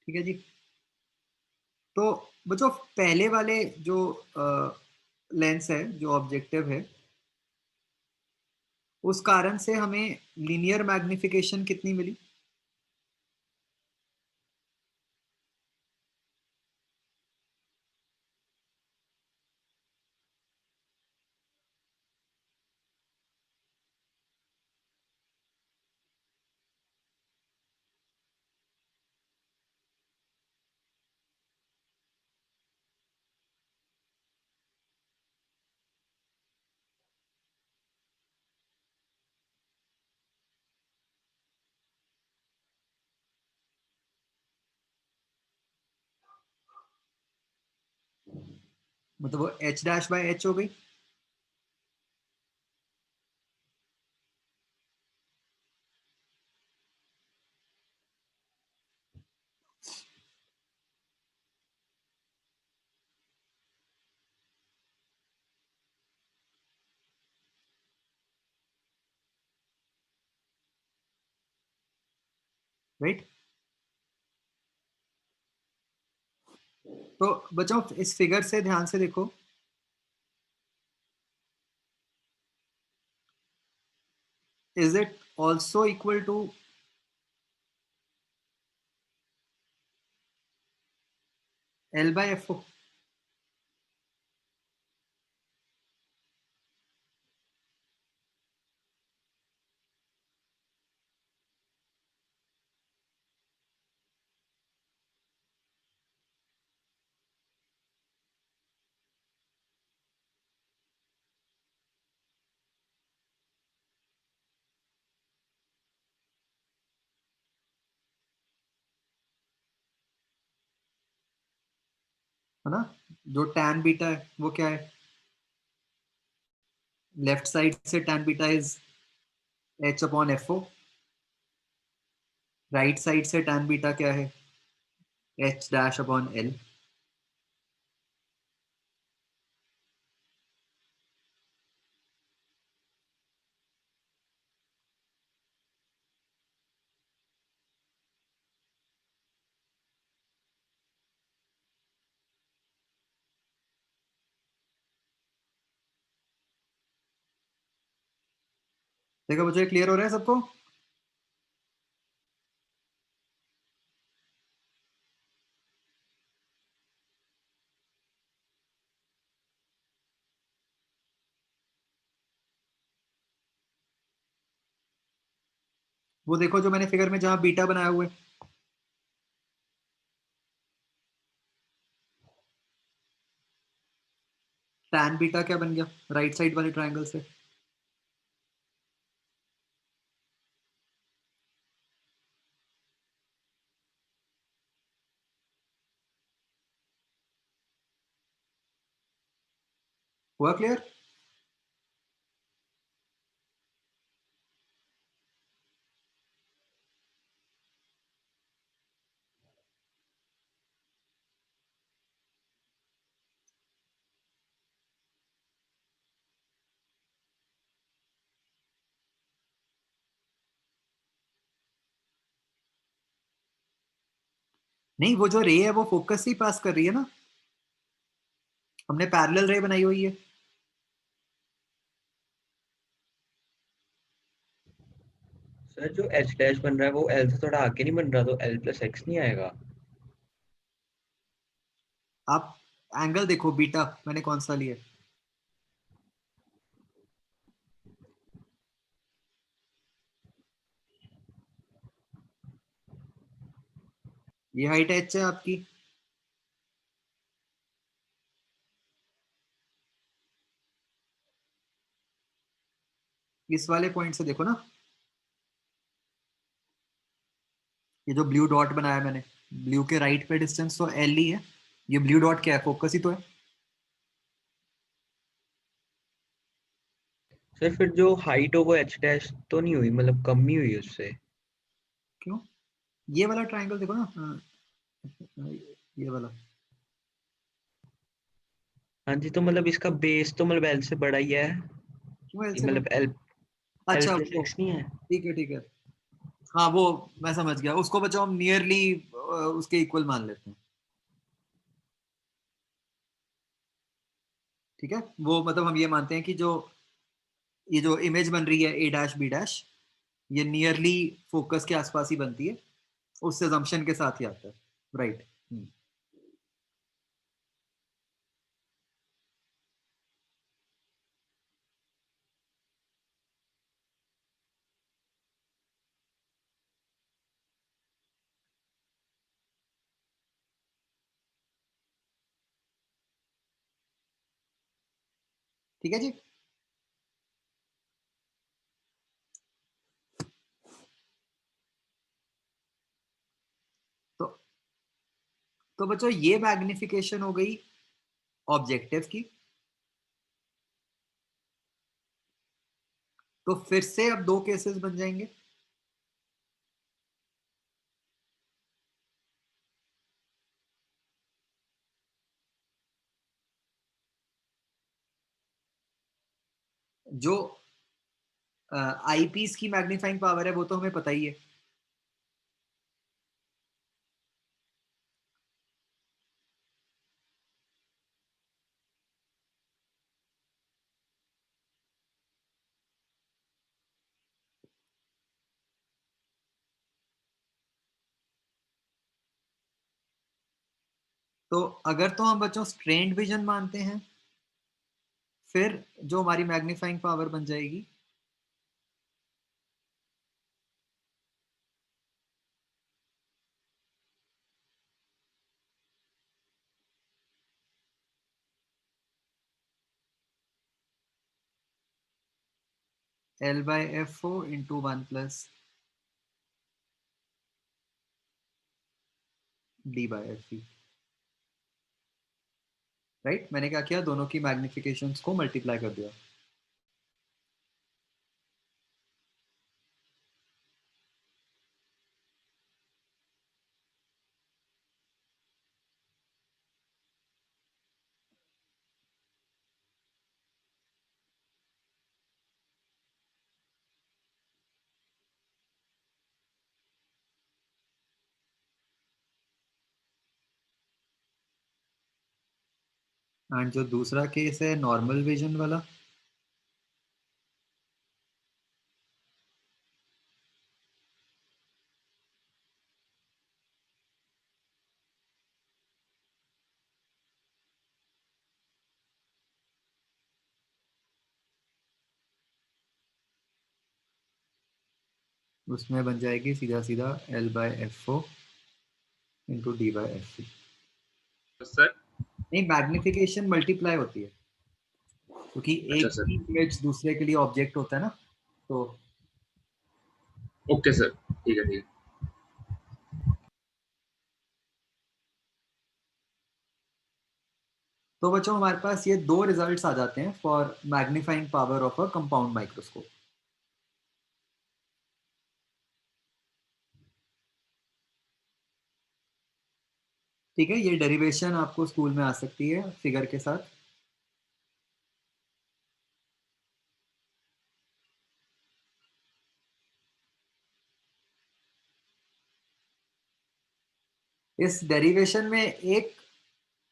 ठीक है जी। तो बच्चों पहले वाले जो लेंस है, जो ऑब्जेक्टिव है, उस कारण से हमें लीनियर मैग्निफिकेशन कितनी मिली? मतलब वो एच डैश बाय एच हो गई। राइट। तो बच्चों इस फिगर से ध्यान से देखो, is it also equal to L by FO? है ना? जो tan बीटा है वो क्या है? लेफ्ट साइड से tan beta is H upon FO, right side से tan बीटा क्या है? H dash upon L। देखो मुझे क्लियर हो रहा है सबको? वो देखो जो मैंने फिगर में जहां बीटा बनाया हुआ है, tan बीटा क्या बन गया राइट साइड वाले ट्रायंगल से? हुआ क्लियर? नहीं, वो जो रे है वो फोकस ही पास कर रही है ना, हमने पैरेलल रे बनाई हुई है। सर जो एच डैश बन रहा है वो एल से थोड़ा आगे नहीं बन रहा, तो एल प्लस एक्स नहीं आएगा? आप एंगल देखो बीटा मैंने कौन सा लिया, ये हाइट H है आपकी, इस वाले पॉइंट से देखो ना, ये जो ब्लू डॉट बनाया मैंने, ब्लू के राइट पे डिस्टेंस तो L ही है, ये ब्लू डॉट क्या है? फोकस ही तो है। सर फिर जो हाइट हो वो एच डैश तो नहीं हुई, मतलब कम ही हुई उससे? क्यों? ये वाला ट्रायंगल देखो ना, ये वाला। हाँ जी, तो मतलब इसका बेस तो मतलब एल से बड़ा ही है, क्यों L ये से मतलब बड़ा? एल एल अच्छा प्लस वो, एक्स नहीं है? ठीक है ठीक है, हाँ वो मैं समझ गया, उसको बच्चों हम नियरली उसके इक्वल मान लेते हैं। ठीक है, वो मतलब हम ये मानते हैं कि जो ये जो इमेज बन रही है ए डैश बी डैश, ये नियरली फोकस के आसपास ही बनती है, उस assumption के साथ ही आता है। राइट। ठीक है जी। तो तो बच्चों ये मैग्निफिकेशन हो गई ऑब्जेक्टिव की। तो फिर से अब दो केसेस बन जाएंगे। जो आईपीस की मैग्नीफाइंग पावर है वो तो हमें पता ही है, तो अगर तो हम बच्चों स्ट्रेन्ड विजन मानते हैं, फिर जो हमारी मैग्नीफाइंग पावर बन जाएगी L/FO into 1 plus D/FE, right? मैंने क्या किया, दोनों की मैग्निफिकेशंस को मल्टीप्लाई कर दिया। एंड जो दूसरा केस है नॉर्मल विजन वाला, उसमें बन जाएगी सीधा सीधा L/FO into D/FE। सर नहीं, मैग्निफिकेशन मल्टीप्लाई होती है, क्योंकि अच्छा एक सर, इमेज दूसरे के लिए ऑब्जेक्ट होता है ना, तो ओके सर, ठीक है ठीक है। तो बच्चों हमारे पास ये दो रिजल्ट्स आ जाते हैं for magnifying power of a compound microscope. ठीक है, ये डेरिवेशन आपको स्कूल में आ सकती है फिगर के साथ। इस डेरिवेशन में एक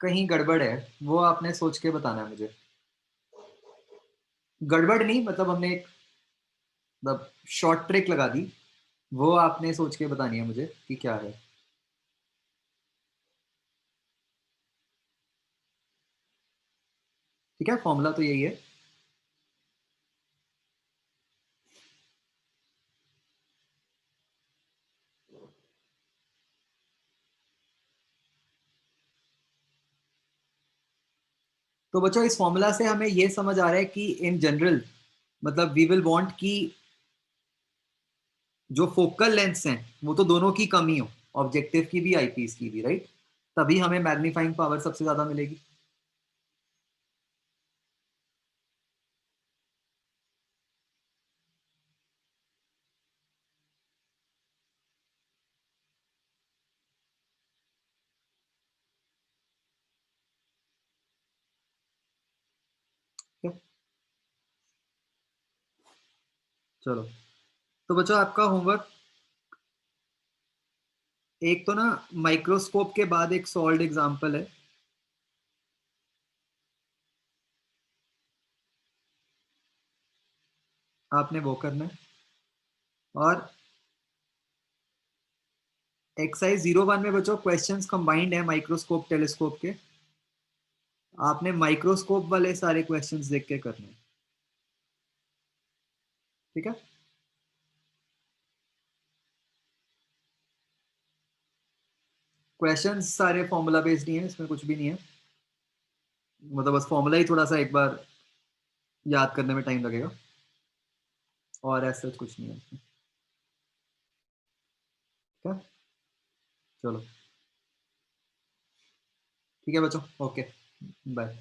कहीं गड़बड़ है, वो आपने सोच के बताना है मुझे। गड़बड़ नहीं, मतलब हमने एक मतलब शॉर्ट ट्रिक लगा दी, वो आपने सोच के बतानी है मुझे कि क्या है। ठीक है, फॉर्मूला तो यही है। तो बच्चों इस फॉर्मूला से हमें ये समझ आ रहा है कि इन जनरल मतलब वी विल वांट कि जो फोकल लेंथ्स हैं वो तो दोनों की कमी हो, ऑब्जेक्टिव की भी आईपीस की भी, राइट? तभी हमें मैग्नीफाइंग पावर सबसे ज्यादा मिलेगी। चलो, तो बच्चों आपका होमवर्क एक तो ना माइक्रोस्कोप के बाद एक सॉल्व्ड एग्जांपल है, आपने वो करना है। और एक्सरसाइज 01 में बच्चों क्वेश्चंस कंबाइंड है माइक्रोस्कोप टेलीस्कोप के, आपने माइक्रोस्कोप वाले सारे क्वेश्चंस देख के करने हैं। ठीक है, क्वेश्चंस सारे फॉर्मूला बेस्ड नहीं है, इसमें कुछ भी नहीं है, मतलब बस फॉर्मूला ही थोड़ा सा एक बार याद करने में टाइम लगेगा, और ऐसा कुछ नहीं है इसमें। ठीक है, चलो ठीक है बच्चों, ओके, बाय।